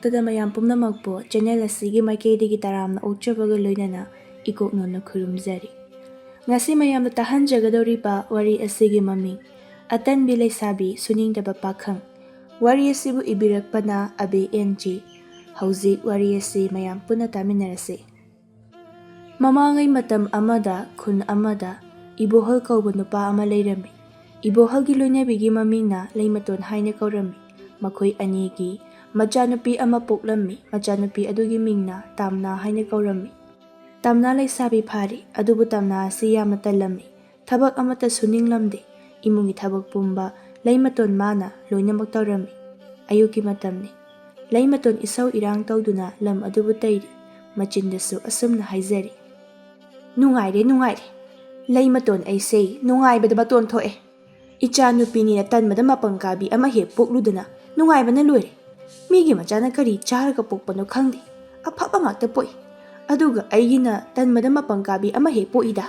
ꯃꯛꯇꯗ ꯃꯌꯥꯝ ꯄꯨꯝꯅꯃꯛꯄꯨ ꯆꯦꯅꯦꯜ ꯑꯁꯤꯒꯤ ꯃꯥꯏꯀꯩꯗꯒꯤ ꯇꯔꯥꯝꯅ ꯑꯣꯛꯆꯕꯒ ꯂꯣꯏꯅꯅ ꯏꯀꯣꯛꯅꯣꯟꯅ ꯈꯨꯔꯨꯝꯖꯔꯤ꯫ ꯉꯁꯤ ꯃꯌꯥꯝꯅ ꯇꯥꯍꯟꯖꯒꯗꯧꯔꯤꯕ ꯋꯥꯔꯤ ꯑꯁꯤꯒꯤ ꯃꯃꯤꯡ ꯑꯇꯟꯕꯤ ꯂꯩꯁꯥꯕꯤ ꯁꯨꯅꯤꯡꯗꯕ ꯄꯥꯈꯪ꯫ ꯋꯥꯔꯤ ꯑꯁꯤꯕꯨ ꯏꯕꯤꯔꯛꯄꯅ ꯑꯕꯦ ꯑꯦꯟ.ꯖꯤ. ꯍꯧꯖꯤꯛ ꯋꯥꯔꯤ ꯑꯁꯤ ꯃꯌꯥꯝ ꯄꯨꯟꯅ ꯇꯥꯃꯤꯟꯅꯔꯁꯤ꯫ ꯃꯃꯥꯡꯉꯩ ꯃꯇꯝ ꯑꯃꯗ ꯈꯨꯟ ꯑꯃꯗ ꯏꯕꯣꯍꯜ ꯀꯧꯕ ꯅꯨꯄꯥ ꯑꯃ ꯂꯩꯔꯝꯃꯤ꯫ ꯏꯕꯣꯍꯜꯒꯤ ꯂꯣꯏꯅꯕꯤꯒꯤ ꯃꯃꯤꯡꯅ ꯂꯩꯃꯇꯣꯟ ꯍꯥꯏꯅ ꯀꯧꯔꯝꯃꯤ꯫ ꯃꯈꯣꯏ ꯑꯅꯤꯒꯤ ꯃꯆꯥꯅꯨꯄꯤ ꯑꯃ ꯄꯣꯛꯂꯝꯃꯤ꯫ ꯃꯆꯥꯅꯨꯄꯤ ꯑꯗꯨꯒꯤ ꯃꯤꯡꯅ ꯇꯥꯝꯅꯥ ꯍꯥꯏꯅ ꯀꯧꯔꯝꯃꯤ꯫ ꯇꯥꯝꯅꯥ ꯂꯩꯁꯥꯕꯤ ꯐꯥꯔꯤ, ꯑꯗꯨꯕꯨ ꯇꯥꯝꯅꯥ ꯑꯁꯤ ꯌꯥꯝꯅ ꯇꯜꯂꯝꯃꯤ꯫ ꯊꯕꯛ ꯑꯃꯠꯇ ꯁꯨꯅꯤꯡꯂꯝꯗꯦ꯫ ꯏꯃꯨꯡꯒꯤ ꯊꯕꯛ ꯄꯨꯝꯕ ꯂꯩꯃꯇꯣꯟ ꯃꯥꯅ ꯂꯣꯏꯅꯃꯛ ꯇꯧꯔꯝꯃꯤ꯫ ꯑꯌꯨꯛꯀꯤ ꯃꯇꯝꯅꯤ꯫ ꯂꯩꯃꯇꯣꯟ ꯏꯁꯧ ꯏꯔꯥꯡ ꯇꯧꯗꯨꯅ ꯂꯝ ꯑꯗꯨꯕꯨ ꯇꯩꯔꯤ꯫ ꯃꯆꯤꯟꯗꯁꯨ ꯑꯁꯨꯝꯅ ꯍꯥꯏꯖꯔꯤ: "ꯅꯨꯡꯉꯥꯏꯔꯦ ꯅꯨꯡꯉꯥꯏꯔꯦ, ꯂꯩꯃꯇꯣꯟ ꯑꯩꯁꯦ ꯅꯨꯡꯉꯥꯏꯕꯗ ꯃꯇꯣꯟ ꯊꯣꯛꯑꯦ꯫ ꯏꯆꯥ ꯅꯨꯄꯤꯅꯤꯅ ꯇꯟꯕꯗ ꯃꯄꯪ ꯀꯥꯕꯤ ꯑꯃ ꯍꯦꯛ ꯄꯣꯛꯂꯨꯗꯅ ꯅꯨꯡꯉꯥꯏꯕꯅ ꯂꯣꯏꯔꯦ꯫ ꯃꯤꯒꯤ ꯃꯆꯥꯅ ꯀꯔꯤ ꯆꯥꯔꯒ ꯄꯣꯛꯄꯅꯣ ꯈꯪꯗꯦ, ꯑꯐꯕ ꯉꯥꯛꯇ ꯄꯣꯛꯏ, ꯑꯗꯨꯒ ꯑꯩꯒꯤꯅ ꯇꯟꯕꯗ ꯃꯄꯪ ꯀꯥꯕꯤ ꯑꯃ ꯍꯦꯛ ꯄꯣꯛꯏꯗ"꯫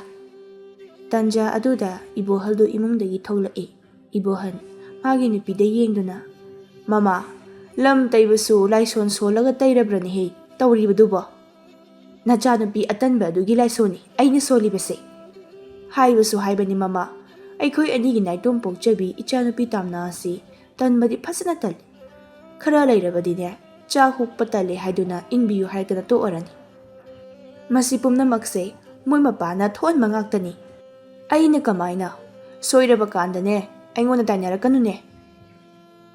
ꯇꯟꯖꯥ ꯑꯗꯨꯗ ꯏꯕꯣꯍꯜꯗꯨ ꯏꯃꯨꯡꯗꯒꯤ ꯊꯣꯛꯂꯛꯏ꯫ ꯏꯕꯣꯍꯜ ꯃꯥꯒꯤ ꯅꯨꯄꯤꯗ ꯌꯦꯡꯗꯨꯅ: "ꯃꯃꯥ, ꯂꯝ ꯇꯩꯕꯁꯨ ꯂꯥꯏꯁꯣꯟ ꯁꯣꯜꯂꯒ ꯇꯩꯔꯕ꯭ꯔꯅꯦꯍꯦ ꯇꯧꯔꯤꯕꯗꯨꯕꯣ"꯫ "ꯅꯆꯥꯅꯨꯄꯤ ꯑꯇꯟꯕ ꯑꯗꯨꯒꯤ ꯂꯥꯏꯁꯣꯟꯅꯤ ꯑꯩꯅ ꯁꯣꯜꯂꯤꯕꯁꯦ"꯫ "ꯍꯥꯏꯕꯁꯨ ꯍꯥꯏꯕꯅꯤ ꯃꯃꯥ, ꯑꯩꯈꯣꯏ ꯑꯅꯤꯒꯤ ꯅꯥꯏꯇꯣꯝ ꯄꯣꯛꯆꯕꯤ ꯏꯆꯥꯅꯨꯄꯤ ꯇꯥꯝꯅꯥ ꯑꯁꯤ ꯇꯟꯕꯗꯤ ꯐꯖꯅ ꯇꯜꯂꯤ꯫ ꯈꯔ ꯂꯩꯔꯕꯗꯤꯅꯦ ꯆꯥꯛ ꯍꯨꯛꯄ ꯇꯜꯂꯦ ꯍꯥꯏꯗꯨꯅ ꯏꯟꯕꯤꯌꯨ ꯍꯥꯏꯗꯅ ꯇꯣꯛꯑꯔꯅꯤ꯫ ꯃꯁꯤ ꯄꯨꯝꯅꯃꯛꯁꯦ ꯃꯣꯏ ꯃꯄꯥꯅ ꯊꯣꯛꯍꯟꯕ ꯉꯥꯛꯇꯅꯤ꯫ ꯑꯩꯅ ꯀꯃꯥꯏꯅ? ꯁꯣꯏꯔꯕ ꯀꯥꯟꯗꯅꯦ ꯑꯩꯉꯣꯟꯗ ꯇꯥꯏꯅꯔꯛꯀꯅꯨꯅꯦ"꯫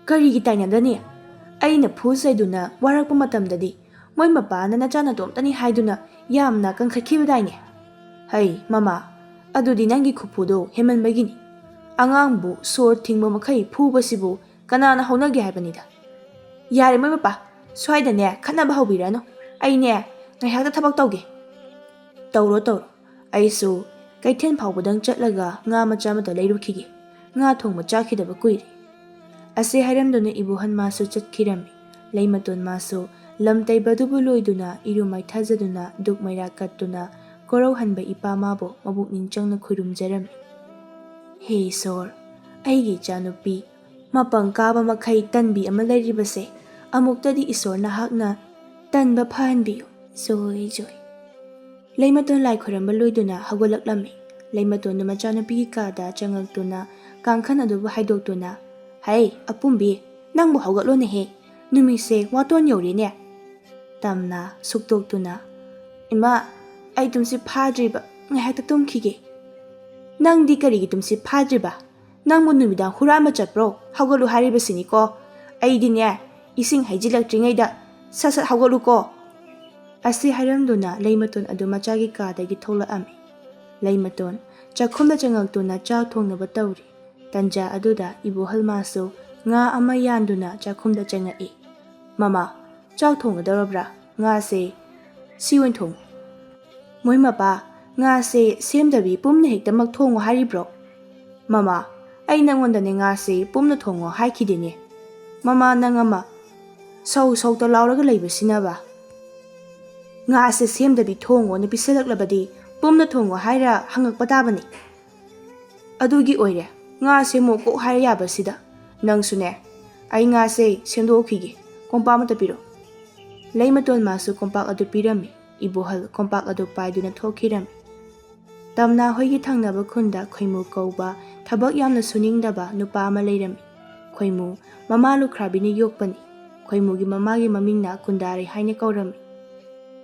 "ꯀꯔꯤꯒꯤ ꯇꯥꯏꯅꯗꯅꯤ? ꯑꯩꯅ ꯐꯨ ꯆꯩꯗꯨꯅ ꯋꯥꯔꯛꯄ ꯃꯇꯝꯗꯗꯤ ꯃꯣꯏ ꯃꯄꯥꯅ ꯅꯆꯥ ꯅꯇꯣꯝꯇꯅꯤ ꯍꯥꯏꯗꯨꯅ ꯌꯥꯝꯅ ꯀꯟꯈꯠꯈꯤꯕꯗꯥꯏꯅꯦ"꯫ "ꯍꯩ ꯃꯃꯥ, ꯑꯗꯨꯗꯤ ꯅꯪꯒꯤ ꯈꯨꯐꯨꯗꯣ ꯍꯦꯟꯃꯟꯕꯒꯤꯅꯤ꯫ ꯑꯉꯥꯡꯕꯨ ꯁꯣꯔ ꯊꯤꯡꯕ ꯃꯈꯩ ꯐꯨꯕꯁꯤꯕꯨ ꯀꯅꯥꯅ ꯍꯧꯅꯒꯦ ꯍꯥꯏꯕꯅꯤꯗ"꯫ "ꯌꯥꯔꯦ ꯃꯣꯏ ꯃꯄꯥ, ꯁ꯭ꯋꯥꯏꯗꯅꯦ ꯈꯠꯅꯕ ꯍꯧꯕꯤꯔꯅꯨ꯫ ꯑꯩꯅꯦ ꯉꯥꯏꯍꯥꯛꯇ ꯊꯕꯛ ꯇꯧꯒꯦ"꯫ "ꯇꯧꯔꯣ ꯇꯧꯔꯣ, ꯑꯩꯁꯨ ꯀꯩꯊꯦꯜ ꯐꯥꯎꯕꯗꯪ ꯆꯠꯂꯒ ꯉꯥ ꯃꯆꯥ ꯑꯃꯇ ꯂꯩꯔꯨꯈꯤꯒꯦ꯫ ꯉꯥ ꯊꯣꯡꯕ ꯆꯥꯈꯤꯗꯕ ꯀꯨꯏꯔꯦ"꯫ ꯑꯁꯤ ꯍꯥꯏꯔꯝꯗꯨꯅ ꯏꯕꯣꯍꯜ ꯃꯥꯁꯨ ꯆꯠꯈꯤꯔꯝꯃꯤ꯫ ꯂꯩꯃꯇꯣꯟ ꯃꯥꯁꯨ ꯂꯝ ꯇꯩꯕꯗꯨꯕꯨ ꯂꯣꯏꯗꯨꯅ ꯏꯔꯨ ꯃꯥꯏꯊꯖꯗꯨꯅ ꯗꯨꯛ ꯃꯩꯔꯥ ꯀꯠꯇꯨꯅ ꯀꯣꯔꯧꯍꯟꯕ ꯏꯄꯥ ꯃꯥꯕꯨ ꯃꯕꯨꯛꯅꯤꯡ ꯆꯪꯅ ꯈꯨꯔꯨꯝꯖꯔꯝꯃꯤ꯫ "ꯍꯦ ꯏꯁꯣꯔ, ꯑꯩꯒꯤ ꯏꯆꯥꯅꯨꯄꯤ ꯃꯄꯪ ꯀꯥꯕ ꯃꯈꯩ ꯇꯟꯕꯤ ꯑꯃ ꯂꯩꯔꯤꯕꯁꯦ ꯑꯃꯨꯛꯇꯗꯤ ꯏꯁꯣꯔ ꯅꯍꯥꯛꯅ ꯇꯟꯕ ꯐꯍꯟꯕꯤꯌꯨ, ꯖꯣꯏ ꯖꯣꯏ"꯫ ꯂꯩꯃꯇꯣꯟ ꯂꯥꯏ ꯈꯣꯏꯔꯝꯕ ꯂꯣꯏꯗꯨꯅ ꯍꯧꯒꯠꯂꯛꯂꯝꯃꯤ꯫ ꯂꯩꯃꯇꯣꯟꯗꯨ ꯃꯆꯥꯅꯨꯄꯤꯒꯤ ꯀꯥꯗ ꯆꯪꯉꯛꯇꯨꯅ ꯀꯥꯡꯈꯟ ꯑꯗꯨꯕꯨ ꯍꯥꯏꯗꯣꯛꯇꯨꯅ: "ꯍꯩ ꯑꯄꯨꯝꯕꯤ, ꯅꯪꯕꯨ ꯍꯧꯒꯠꯂꯣꯅꯦꯍꯦ, ꯅꯨꯃꯤꯠꯁꯦ ꯋꯥꯇꯣꯟ ꯌꯧꯔꯦꯅꯦ"꯫ ꯇꯥꯝꯅꯥ ꯁꯨꯛꯇꯣꯛꯇꯨꯅ: "ꯏꯃꯥ, ꯑꯩ ꯇꯨꯝꯁꯤꯠ ꯐꯥꯗ꯭ꯔꯤꯕ, ꯉꯥꯏꯍꯥꯛꯇ ꯇꯨꯝꯈꯤꯒꯦ"꯫ "ꯅꯪꯗꯤ ꯀꯔꯤꯒꯤ ꯇꯨꯝꯁꯤꯠ ꯐꯥꯗ꯭ꯔꯤꯕ? ꯅꯪꯕꯨ ꯅꯨꯃꯤꯗꯥꯡ ꯍꯨꯔꯥꯟꯕ ꯆꯠꯄ꯭ꯔꯣ? ꯍꯧꯒꯠꯂꯨ ꯍꯥꯏꯔꯤꯕꯁꯤꯅꯤꯀꯣ꯫ ꯑꯩꯗꯤꯅꯦ ꯏꯁꯤꯡ ꯍꯩꯖꯤꯜꯂꯛꯇ꯭ꯔꯤꯉꯩꯗ ꯁꯠ ꯁꯠ ꯍꯧꯒꯠꯂꯨꯀꯣ"꯫ ꯑꯁꯤ ꯍꯥꯏꯔꯝꯗꯨꯅ ꯂꯩꯃꯇꯣꯟ ꯑꯗꯨ ꯃꯆꯥꯒꯤ ꯀꯥꯗꯒꯤ ꯊꯣꯛꯂꯛꯑꯝꯃꯤ꯫ ꯂꯩꯃꯇꯣꯟ ꯆꯥꯛꯈꯨꯝꯗ ꯆꯪꯉꯛꯇꯨꯅ ꯆꯥꯛ ꯊꯣꯡꯅꯕ ꯇꯧꯔꯤ꯫ ꯇꯟꯖꯥ ꯑꯗꯨꯗ ꯏꯕꯣꯍꯜ ꯃꯥꯁꯨ ꯉꯥ ꯑꯃ ꯌꯥꯟꯗꯨꯅ ꯆꯥꯛꯈꯨꯝꯗ ꯆꯪꯉꯛꯏ꯫ "ꯃꯃꯥ, ꯆꯥꯛ ꯊꯣꯡꯒꯗꯧꯔꯕ꯭ꯔꯥ? ꯉꯥꯁꯦ ꯁꯤ ꯑꯣꯏꯅ ꯊꯣꯡꯉꯨ"꯫ "ꯃꯣꯏ ꯃꯄꯥ, ꯉꯥꯁꯦ ꯁꯦꯝꯗꯕꯤ ꯄꯨꯝꯅ ꯍꯦꯛꯇꯃꯛ ꯊꯣꯡꯉꯣ ꯍꯥꯏꯔꯤꯕ꯭ꯔꯣ"꯫ "ꯃꯃꯥ, ꯑꯩ ꯅꯪꯉꯣꯟꯗꯅꯦ ꯉꯥꯁꯦ ꯄꯨꯝꯅ ꯊꯣꯡꯉꯣ ꯍꯥꯏꯈꯤꯗꯦꯅꯦ"꯫ "ꯃꯃꯥ ꯅꯪ ꯑꯃ ꯁꯧ ꯁꯧꯇ ꯂꯥꯎꯔꯒ ꯂꯩꯕꯁꯤꯅꯕ! ꯉꯥꯁꯦ ꯁꯦꯝꯗꯕꯤ ꯊꯣꯡꯉꯣꯅ ꯄꯤꯁꯜꯂꯛꯂꯕꯗꯤ ꯄꯨꯝꯅ ꯊꯣꯡꯉꯣ ꯍꯥꯏꯔ ꯍꯪꯉꯛꯄ ꯇꯥꯕꯅꯤ꯫ ꯑꯗꯨꯒꯤ ꯑꯣꯏꯔꯦ ꯉꯥꯁꯦ ꯃꯣꯛ ꯀꯣꯛ ꯍꯥꯏꯔ ꯌꯥꯕꯁꯤꯗ꯫ ꯅꯪꯁꯨꯅꯦ, ꯑꯩ ꯉꯥꯁꯦ ꯁꯦꯝꯗꯣꯛꯈꯤꯒꯦ, ꯀꯣꯝꯄꯥꯛ ꯑꯃꯇ ꯄꯤꯔꯣ"꯫ ꯂꯩꯃꯇꯣꯟ ꯃꯥꯁꯨ ꯀꯣꯝꯄꯥꯛ ꯑꯗꯨ ꯄꯤꯔꯝꯃꯤ꯫ ꯏꯕꯣꯍꯜ ꯀꯣꯝꯄꯥꯛ ꯑꯗꯨ ꯄꯥꯏꯗꯨꯅ ꯊꯣꯛꯈꯤꯔꯝꯃꯤ꯫ ꯇꯥꯝꯅꯥ ꯍꯣꯏꯒꯤ ꯊꯪꯅꯕ ꯈꯨꯟꯗ ꯈꯣꯏꯃꯨ ꯀꯧꯕ ꯊꯕꯛ ꯌꯥꯝꯅ ꯁꯨꯅꯤꯡꯗꯕ ꯅꯨꯄꯥ ꯑꯃ ꯂꯩꯔꯝꯃꯤ꯫ ꯈꯣꯏꯃꯨ ꯃꯃꯥ ꯂꯨꯈ꯭ꯔꯥꯕꯤꯅ ꯌꯣꯛꯄꯅꯤ꯫ ꯈꯣꯏꯃꯨꯒꯤ ꯃꯃꯥꯒꯤ ꯃꯃꯤꯡꯅ ꯀꯨꯟꯗꯥꯔꯩ ꯍꯥꯏꯅ ꯀꯧꯔꯝꯃꯤ꯫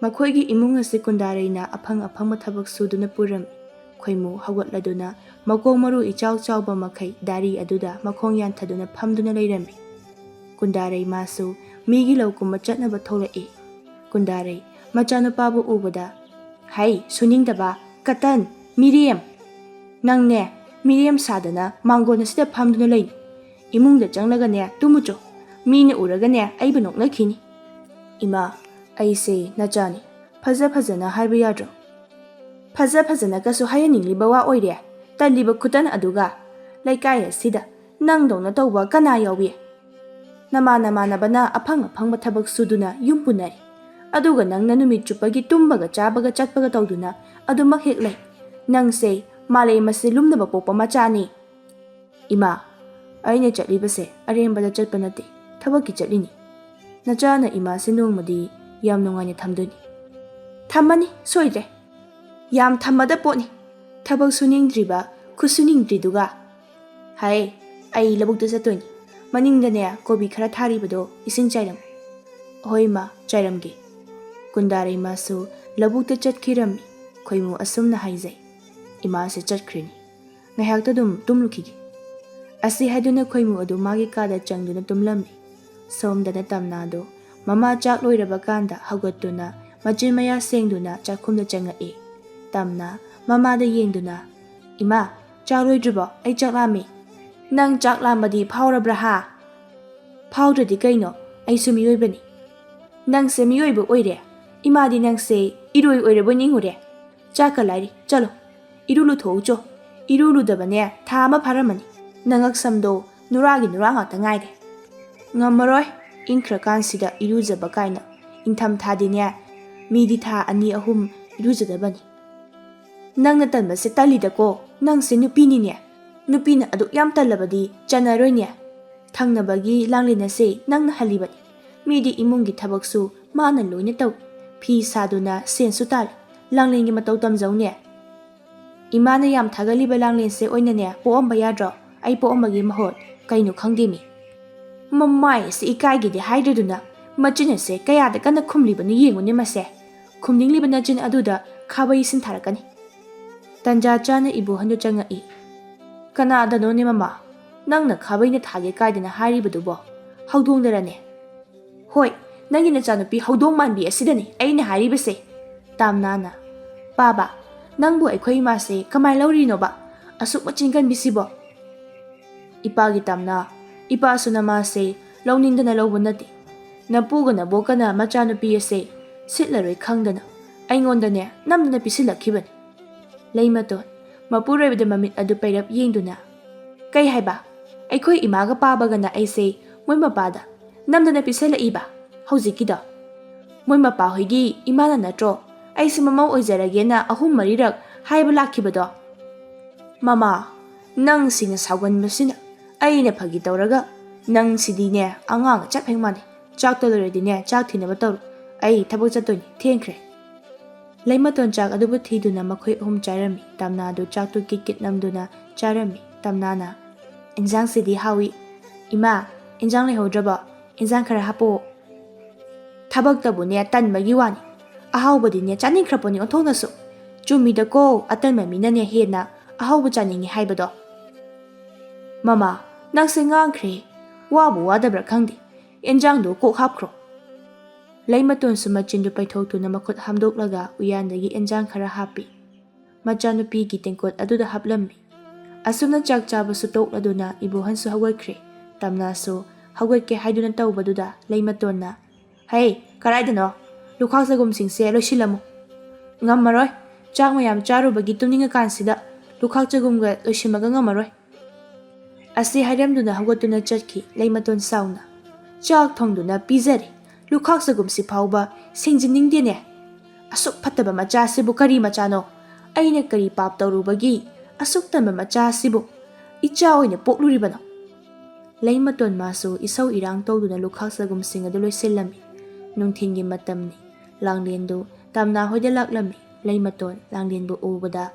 ꯃꯈꯣꯏꯒꯤ ꯏꯃꯨꯡ ꯑꯁꯤ ꯀꯨꯟꯗꯥꯔꯩꯅ ꯑꯐꯪ ꯑꯐꯪꯕ ꯊꯕꯛ ꯁꯨꯗꯨꯅ ꯄꯨꯔꯝꯃꯤ꯫ ꯈꯣꯏꯃꯨ ꯍꯧꯒꯠꯂꯗꯨꯅ ꯃꯀꯣꯛ ꯃꯔꯨ ꯏꯆꯥꯎ ꯆꯥꯎꯕ ꯃꯈꯩ ꯗꯥꯔꯤ ꯑꯗꯨꯗ ꯃꯈꯣꯡ ꯌꯥꯟꯊꯗꯨꯅ ꯐꯝꯗꯨꯅ ꯂꯩꯔꯝꯃꯤ꯫ ꯀꯨꯟꯗꯥꯔꯩ ꯃꯥꯁꯨ ꯃꯤꯒꯤ ꯂꯧꯀꯨꯝꯕ ꯆꯠꯅꯕ ꯊꯣꯛꯂꯛꯏ꯫ ꯀꯨꯟꯗꯥꯔꯩ ꯃꯆꯥꯅꯨꯄꯥꯕꯨ ꯎꯕꯗ: "ꯍꯩ ꯁꯨꯅꯤꯡꯗꯕ, ꯀꯇꯟ, ꯃꯤꯔꯦꯝ! ꯅꯪꯅꯦ ꯃꯤꯔꯦꯝ ꯁꯥꯗꯅ ꯃꯥꯡꯒꯣꯟ ꯑꯁꯤꯗ ꯐꯝꯗꯨꯅ ꯂꯩꯅꯨ꯫ ꯏꯃꯨꯡꯗ ꯆꯪꯂꯒꯅꯦ ꯇꯨꯝꯃꯨꯆꯣ, ꯃꯤꯅ ꯎꯔꯒꯅꯦ ꯑꯩꯕꯨ ꯅꯣꯛꯅꯈꯤꯅꯤ"꯫ "ꯏꯃꯥ, ꯑꯩꯁꯦ ꯅꯆꯥꯅꯤ, ꯐꯖ ꯐꯖꯅ ꯍꯥꯏꯕ ꯌꯥꯗ꯭ꯔꯣ"꯫ "ꯐꯖ ꯐꯖꯅꯀꯁꯨ ꯍꯥꯏꯍꯟꯅꯤꯡꯂꯤꯕ ꯋꯥ ꯑꯣꯏꯔꯦ, ꯇꯜꯂꯤꯕ ꯈꯨꯇꯟ ꯑꯗꯨꯒ! ꯂꯩꯀꯥꯏ ꯑꯁꯤꯗ ꯅꯪꯗꯧꯅ ꯇꯧꯕ ꯀꯅꯥ ꯌꯥꯎꯏ? ꯅꯃꯥꯟꯅꯕꯅ ꯑꯐꯪ ꯑꯐꯪꯕ ꯊꯕꯛ ꯁꯨꯗꯨꯅ ꯌꯨꯝ ꯄꯨꯅꯔꯤ, ꯑꯗꯨꯒ ꯅꯪꯅ ꯅꯨꯃꯤꯠ ꯆꯨꯞꯄꯒꯤ ꯇꯨꯝꯕꯒ ꯆꯥꯕꯒ ꯆꯠꯄꯒ ꯇꯧꯗꯨꯅ ꯑꯗꯨꯃꯛ ꯍꯦꯛ ꯂꯩ꯫ ꯅꯪꯁꯦ ꯃꯥꯂꯦꯝ ꯑꯁꯤ ꯂꯨꯝꯅꯕ ꯄꯣꯛꯄ ꯃꯆꯥꯅꯤ"꯫ "ꯏꯃꯥ, ꯑꯩꯅ ꯆꯠꯂꯤꯕꯁꯦ ꯑꯔꯦꯝꯕꯗ ꯆꯠꯄ ꯅꯠꯇꯦ, ꯊꯕꯛꯀꯤ ꯆꯠꯂꯤꯅꯤ"꯫ ꯅꯆꯥꯅ ꯏꯃꯥꯁꯦ ꯅꯣꯡꯃꯗꯤ ꯌꯥꯝ ꯅꯨꯡꯉꯥꯏꯅ ꯊꯝꯗꯣꯏꯅꯤ. ꯊꯝꯃꯅꯤ ꯁꯣꯏꯗ꯭ꯔꯦ. ꯌꯥꯝ ꯊꯝꯃꯗ ꯄꯣꯠꯅꯤ. ꯊꯕꯛ ꯁꯨꯅꯤꯡꯗ꯭ꯔꯤꯕ ꯈꯨꯠꯁꯨꯅꯤꯡꯗ꯭ꯔꯤꯗꯨꯒ. ꯍꯥꯏ, ꯑꯩ ꯂꯧꯕꯨꯛꯇ ꯆꯠꯇꯣꯏꯅꯤ. ꯃꯅꯤꯡꯗꯅꯦ ꯀꯣꯕꯤ ꯈꯔ ꯊꯥꯔꯤꯕꯗꯣ ꯏꯁꯤꯡ ꯆꯥꯏꯔꯝꯃꯨ. ꯍꯣꯏ ꯏꯃꯥ, ꯆꯥꯏꯔꯝꯒꯦ. ꯀꯨꯟꯗꯥꯔ ꯏꯃꯥꯁꯨ ꯂꯧꯕꯨꯛꯇ ꯆꯠꯈꯤꯔꯝꯃꯤ. ꯈꯣꯏꯃꯨ ꯑꯁꯨꯝꯅ ꯍꯥꯏꯖꯩ. ꯏꯃꯥꯁꯦ ꯆꯠꯈ꯭ꯔꯤꯅꯤ. ꯉꯥꯏꯍꯥꯛꯇ ꯑꯗꯨꯝ ꯇꯨꯝꯂꯨꯈꯤꯒꯦ. ꯑꯁꯤ ꯍꯥꯏꯗꯨꯅ ꯈꯣꯏꯃꯨ ꯑꯗꯨ ꯃꯥꯒꯤ ꯀꯥꯗ ꯆꯪꯗꯨꯅ ꯇꯨꯝꯂꯝꯃꯤ. ꯁꯣꯝꯗꯅ ꯇꯝꯅꯥꯗꯣ ꯃꯃꯥ ꯆꯥꯛ ꯂꯣꯏꯔꯕ ꯀꯥꯟꯗ ꯍꯧꯒꯠꯇꯨꯅ ꯃꯆꯤꯟ ꯃꯌꯥ ꯁꯦꯡꯗꯨꯅ ꯆꯥꯛꯈꯨꯝꯗ ꯆꯪꯉꯛꯏ. ꯇꯝꯅꯥ ꯃꯃꯥꯗ ꯌꯦꯡꯗꯨꯅ, ꯏꯃꯥ, ꯆꯥꯛ ꯂꯣꯏꯗ꯭ꯔꯤꯕꯣ? ꯑꯩ ꯆꯥꯛ ꯂꯥꯝꯃꯤ. ꯅꯪ ꯆꯥꯛ ꯂꯥꯝꯕꯗꯤ ꯐꯥꯎꯔꯕ꯭ꯔꯥ ꯍꯥ? ꯐꯥꯎꯗ꯭ꯔꯗꯤ ꯀꯩꯅꯣ? ꯑꯩꯁꯨ ꯃꯤꯑꯣꯏꯕꯅꯤ. ꯅꯪꯁꯦ ꯃꯤꯑꯣꯏꯕ ꯑꯣꯏꯔꯦ? ꯏꯃꯥꯗꯤ ꯅꯪꯁꯦ ꯏꯔꯣꯏ ꯑꯣꯏꯔꯕꯣꯏ ꯅꯤꯡꯉꯨꯔꯦ. ꯆꯥꯛꯀ ꯂꯥꯏꯔꯤ, ꯆꯠꯂꯣ. ꯏꯔꯨ ꯂꯨꯊꯣꯛꯎ ꯆꯣ. ꯏꯔꯨ ꯂꯨꯗꯕꯅꯦ ꯊꯥ ꯑꯃ ꯐꯥꯔꯝꯃꯅꯤ. ꯅꯉꯛ ꯁꯝꯗꯣ ꯅꯨꯔꯥꯒꯤ ꯅꯨꯔꯥ ꯉꯥꯛꯇ ꯉꯥꯏꯔꯦ. ꯉꯝꯃꯔꯣꯏ, ꯏꯪꯈ꯭ꯔꯀꯥꯟꯁꯤꯗ ꯏꯔꯨꯖꯕ ꯀꯥꯏꯅ. ꯏꯪꯊꯝꯊꯥꯗꯤꯅꯦ ꯃꯤꯗꯤ ꯊꯥ 2-3 ꯏꯔꯨꯖꯗꯕꯅꯤ. ꯅꯪꯅ ꯇꯟꯕꯁꯦ ꯇꯜꯂꯤꯗꯀꯣ. ꯅꯪꯁꯦ ꯅꯨꯄꯤꯅꯤꯅꯦ. ꯅꯨꯄꯤꯅ ꯑꯗꯨꯛ ꯌꯥꯝ ꯇꯜꯂꯕꯗꯤ ꯆꯟꯅꯔꯣꯏꯅꯦ. ꯊꯪꯅꯕꯒꯤ ꯂꯥꯡꯂꯦꯟ ꯑꯁꯦ ꯅꯪꯅ ꯍꯜꯂꯤꯕꯅꯤ. ꯃꯤꯗꯤ ꯏꯃꯨꯡꯒꯤ ꯊꯕꯛꯁꯨ ꯃꯥꯅ ꯂꯣꯏꯅ ꯇꯧꯏ. ꯐꯤ ꯁꯥꯗꯨꯅ ꯁꯦꯟꯁꯨ ꯇꯥꯜꯂꯤ. ꯂꯥꯡꯂꯦꯟꯒꯤ ꯃꯇꯧ ꯇꯝꯖꯧꯅꯦ. ꯏꯃꯥꯅ ꯌꯥꯝ ꯊꯥꯒꯠꯂꯤꯕ ꯂꯥꯡꯂꯦꯟꯁꯦ ꯑꯣꯏꯅꯅꯦ ꯄꯣꯛꯑꯝꯕ ꯌꯥꯗ꯭ꯔꯣ? ꯑꯩ ꯄꯣꯛꯑꯝꯕꯒꯤ ꯃꯍꯨꯠ ꯀꯩꯅꯣ ꯈꯪꯗꯦꯃꯤ. ꯃꯃꯥꯏ ꯑꯁꯤ ꯏꯀꯥꯏꯒꯤꯗꯤ ꯍꯥꯏꯗ꯭ꯔꯗꯨꯅ ꯃꯆꯤꯟ ꯑꯁꯦ ꯀꯌꯥꯗ ꯀꯟꯅ ꯈꯨꯝꯂꯤꯕꯅꯤ ꯌꯦꯡꯉꯨꯅꯦ ꯃꯁꯦ. ꯈꯨꯝꯅꯤꯡꯂꯤꯕ ꯅꯆꯤꯟ ꯑꯗꯨꯗ ꯈꯥꯕꯩ ꯁꯤꯟꯊꯥꯔꯛꯀꯅꯤ. ꯇꯟꯖꯥ ꯆꯥꯅ ꯏꯕꯣꯍꯟꯗꯨ ꯆꯪꯉꯛꯏ. ꯀꯅꯥꯗꯅꯣꯅꯦ ꯃꯃꯥ? ꯅꯪꯅ ꯈꯥꯕꯩꯅ ꯊꯥꯒꯦ ꯀꯥꯏꯗꯅ ꯍꯥꯏꯔꯤꯕꯗꯨꯕꯣ? ꯍꯧꯗꯣꯡꯗꯔꯅꯦ? ꯍꯣꯏ, ꯅꯪꯒꯤ ꯅꯆꯥꯅꯨꯄꯤ ꯍꯧꯗꯣꯡ ꯃꯥꯟꯕꯤ ꯑꯁꯤꯗꯅꯤ ꯑꯩꯅ ꯍꯥꯏꯔꯤꯕꯁꯦ. ꯇꯥꯝꯅꯥꯅ, ꯄꯥꯕ, ꯅꯪꯕꯨ ꯑꯩꯈꯣꯏ ꯏꯃꯥꯁꯦ ꯀꯃꯥꯏ ꯂꯧꯔꯤꯅꯣꯕ? ꯑꯁꯨꯛ ꯃꯆꯤꯟ ꯀꯟꯕꯤꯁꯤꯕꯣ? ꯏꯄꯥꯒꯤ ꯇꯥꯝꯅꯥ, ꯏꯄꯥꯁꯨ ꯅꯃꯥꯁꯦ ꯂꯧꯅꯤꯡꯗꯅ ꯂꯧꯕ ꯅꯠꯇꯦ. ꯅꯄꯨꯒ ꯅꯕꯣꯛꯀꯅ ꯃꯆꯥꯅꯨꯄꯤ ꯑꯁꯦ ꯁꯤꯠꯂꯔꯣꯏ ꯈꯪꯗꯅ ꯑꯩꯉꯣꯟꯗꯅꯦ ꯅꯝꯗꯅ ꯄꯤꯁꯤꯜꯂꯛꯈꯤꯕꯅꯤ. ꯂꯩꯃꯇꯣꯟ ꯃꯄꯨꯔꯣꯏꯕꯗ ꯃꯃꯤꯠ ꯑꯗꯨ ꯄꯩꯔꯞ ꯌꯦꯡꯗꯨꯅ, ꯀꯩ ꯍꯥꯏꯕ? ꯑꯩꯈꯣꯏ ꯏꯃꯥꯒ ꯄꯥꯕꯒꯅ ꯑꯩꯁꯦ ꯃꯣꯏ ꯃꯄꯥꯗ ꯅꯝꯗꯅ ꯄꯤꯁꯜꯂꯛꯏꯕ ꯍꯧꯖꯤꯛꯀꯤꯗꯣ? ꯃꯣꯏ ꯃꯄꯥ ꯍꯣꯏꯒꯤ ꯏꯃꯥꯅ ꯅꯠꯇ꯭ꯔꯣ ꯑꯩꯁꯦ ꯃꯃꯧ ꯑꯣꯏꯖꯔꯒꯦꯅ 3-4ꯔꯛ ꯍꯥꯏꯕ ꯂꯥꯛꯈꯤꯕꯗꯣ? ꯃꯃꯥ, ꯅꯪꯁꯤꯅ ꯁꯥꯎꯒꯟꯕꯁꯤꯅ. ꯑꯩꯅ ꯐꯥꯒꯤ ꯇꯧꯔꯒ ꯅꯪꯁꯤꯗꯤꯅꯦ ꯑꯉꯥꯡꯒ ꯆꯞ ꯍꯦꯛ ꯃꯥꯟꯅꯩ. ꯆꯥꯛꯇ ꯂꯣꯏꯔꯗꯤꯅꯦ ꯆꯥꯛ ꯊꯤꯅꯕ ꯇꯧꯔꯣ. ꯑꯩ ꯊꯕꯛ ꯆꯠꯇꯣꯏꯅꯤ, ꯊꯦꯡꯈ꯭ꯔꯦ. ꯂꯩꯃꯇꯣꯟ ꯆꯥꯛ ꯑꯗꯨꯕꯨ ꯊꯤꯗꯨꯅ ꯃꯈꯣꯏ 3 ꯆꯥꯔꯝꯃꯤ. ꯇꯝꯅꯥꯗꯨ ꯆꯥꯛꯇꯨ ꯀꯤꯠ ꯀꯤꯠ ꯅꯝꯗꯨꯅ ꯆꯥꯔꯝꯃꯤ. ꯇꯝꯅꯥꯅ, ꯏꯟꯖꯥꯡꯁꯤꯗꯤ ꯍꯥꯎꯏ. ꯏꯃꯥ, ꯏꯟꯖꯥꯡ ꯂꯩꯍꯧꯗ꯭ꯔꯕꯣ? ꯏꯟꯖꯥꯡ ꯈꯔ ꯍꯥꯞꯄꯛꯑꯣ. ꯊꯕꯛꯇꯕꯨꯅꯦ ꯇꯟꯕꯒꯤ ꯋꯥꯅꯤ. ꯑꯍꯥꯎꯕꯗꯤꯅꯦ ꯆꯥꯅꯤꯡꯈ꯭ꯔꯄꯣꯠꯅꯤ ꯑꯣꯟꯊꯣꯛꯅꯁꯨ. ꯆꯨꯝꯃꯤꯗꯀꯣ ꯑꯇꯟꯕ ꯃꯤꯅꯅꯦ ꯍꯦꯟꯅ ꯑꯍꯥꯎꯕ ꯆꯥꯅꯤꯡꯉꯤ ꯍꯥꯏꯕꯗꯣ. ꯃꯃꯥ, ꯅꯪꯁꯦ ꯉꯥꯡꯈ꯭ꯔꯦ. ꯋꯥꯕꯨ ꯋꯥꯗꯕ꯭ꯔꯥ ꯈꯪꯗꯦ. ꯏꯟꯖꯥꯡꯗꯣ ꯀꯣꯛ ꯍꯥꯞꯈ꯭ꯔꯣ. ꯂꯩꯃꯇꯣꯟꯁꯨ ꯃꯆꯤꯟꯗꯨ ꯄꯩꯊꯣꯛꯇꯨꯅ ꯃꯈꯨꯠ ꯍꯥꯝꯗꯣꯛꯂꯒ ꯎꯌꯥꯟꯗꯒꯤ ꯏꯟꯖꯥꯡ ꯈꯔ ꯍꯥꯞꯄꯤ. ꯃꯆꯥꯅꯨꯄꯤꯒꯤ ꯇꯦꯡꯀꯣꯠ ꯑꯗꯨꯗ ꯍꯥꯞꯂꯝꯃꯤ. ꯑꯁꯨꯝꯅ ꯆꯥꯛ ꯆꯥꯕꯁꯨ ꯇꯣꯛꯂꯗꯨꯅ ꯏꯕꯣꯍꯟꯁꯨ ꯍꯧꯒꯠꯈ꯭ꯔꯦ. ꯇꯝꯅꯥꯁꯨ ꯍꯧꯒꯠꯀꯦ ꯍꯥꯏꯗꯨꯅ ꯇꯧꯕꯗꯨꯗ ꯂꯩꯃꯇꯣꯟꯅ, ꯍꯩ, ꯀꯔꯥꯏꯗꯅꯣ? ꯂꯨꯈꯥꯛ ꯆꯒꯨꯝꯁꯤꯡꯁꯦ ꯂꯣꯏꯁꯤꯜꯂꯝꯃꯨ. ꯉꯝꯃꯔꯣꯏ. ꯆꯥꯛ ꯃꯌꯥꯝ ꯆꯥꯔꯨꯕꯒꯤ ꯇꯨꯝꯅꯤꯡꯉꯀꯥꯟꯁꯤꯗ ꯂꯨꯈꯥꯛ ꯆꯒꯨꯝꯒ ꯂꯣꯏꯁꯤꯟꯕꯒ ꯉꯝꯃꯔꯣꯏ. ꯑꯁꯤ ꯍꯥꯏꯔꯝꯗꯨꯅ ꯍꯧꯒꯠꯇꯨꯅ ꯆꯠꯈꯤ ꯂꯩꯃꯇꯣꯟ ꯁꯥꯎꯅ. ꯆꯥꯛ ꯊꯣꯡꯗꯨꯅ ꯄꯤꯖꯔꯤ. ꯂꯨꯈꯥꯛ ꯆꯒꯨꯝꯁꯤ ꯐꯥꯎꯕ ꯁꯦꯡꯖꯤꯟꯅꯤꯡꯗꯦꯅꯦ. ꯑꯁꯨꯛ ꯐꯠꯇꯕ ꯃꯆꯥꯁꯤꯕꯨ ꯀꯔꯤ ꯃꯆꯥꯅꯣ? ꯑꯩꯅ ꯀꯔꯤ ꯄꯥꯞ ꯇꯧꯔꯨꯕꯒꯤ ꯑꯁꯨꯛ ꯇꯟꯕ ꯃꯆꯥꯁꯤꯕꯨ ꯏꯆꯥ ꯑꯣꯏꯅ ꯄꯣꯛꯂꯨꯔꯤꯕꯅꯣ? ꯂꯩꯃꯇꯣꯟ ꯃꯥꯁꯨ ꯏꯁꯧ ꯏꯔꯥꯡ ꯇꯧꯗꯨꯅ ꯂꯨꯈꯥꯛ ꯆꯒꯨꯝꯁꯤꯡ ꯑꯗꯨ ꯂꯣꯏꯁꯤꯜꯂꯝꯃꯤ. ꯅꯨꯡꯊꯤꯟꯒꯤ ꯃꯇꯝꯅꯤ. ꯂꯥꯡꯂꯦꯟꯗꯨ ꯇꯝꯅꯥ ꯍꯣꯏꯗ ꯂꯥꯛꯂꯝꯃꯤ. ꯂꯩꯃꯇꯣꯟ ꯂꯥꯡꯂꯦꯟꯕꯨ ꯎꯕꯗ,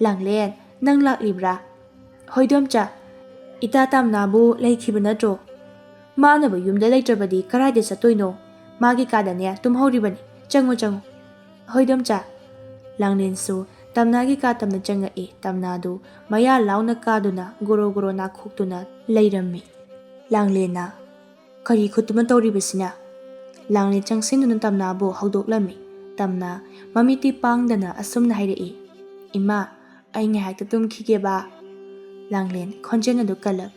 ꯂꯥꯡꯂꯦꯟ, ꯅꯪ ꯂꯥꯛꯂꯤꯕ꯭ꯔꯥ? ꯍꯣꯏꯗꯣꯝꯆꯥ, ꯏꯇꯥ ꯇꯝꯅꯥꯕꯨ ꯂꯩꯈꯤꯕ ꯅꯠꯇ꯭ꯔꯣ? ꯃꯥꯅꯕꯨ ꯌꯨꯝꯗ ꯂꯩꯇ꯭ꯔꯕꯗꯤ ꯀꯔꯥꯏꯗ ꯆꯠꯇꯣꯏꯅꯣ? ꯃꯥꯒꯤ ꯀꯥꯗꯅꯦ ꯇꯨꯝꯍꯧꯔꯤꯕꯅꯤ. ꯆꯪꯉꯨ ꯆꯪꯉꯨ. ꯍꯣꯏꯗꯣꯝꯆꯥ. ꯂꯥꯡꯂꯦꯟꯁꯨ ꯇꯝꯅꯥꯒꯤ ꯀꯥ ꯇꯝꯅ ꯆꯪꯉꯛꯏ. ꯇꯝꯅꯥꯗꯨ ꯃꯌꯥ ꯂꯥꯎꯅ ꯀꯥꯗꯨꯅ ꯒꯣꯔꯣ ꯒꯣꯔꯣ ꯅꯥꯈꯣꯛꯇꯨꯅ ꯂꯩꯔꯝꯃꯤ. ꯂꯥꯡꯂꯦꯟꯅ, ꯀꯔꯤ ꯈꯨꯠꯇꯨꯅ ꯇꯧꯔꯤꯕꯁꯤꯅ? ꯂꯥꯡꯂꯦꯟ ꯆꯪꯁꯤꯟꯗꯨꯅ ꯇꯝꯅꯥꯕꯨ ꯍꯧꯗꯣꯛꯂꯝꯃꯤ. ꯇꯝꯅꯥ ꯃꯃꯤꯠꯇꯤ ꯄꯥꯡꯗꯅ ꯑꯁꯨꯝꯅ ꯍꯥꯏꯔꯛꯏ, ꯏꯃꯥ, ꯑꯩ ꯉꯥꯏꯍꯥꯛꯇ ꯇꯨꯝꯈꯤꯒꯦꯕ. ꯂꯥꯡꯂꯦꯟ ꯈꯣꯟꯖꯦꯜ ꯑꯗꯨ ꯀꯜꯂꯞ,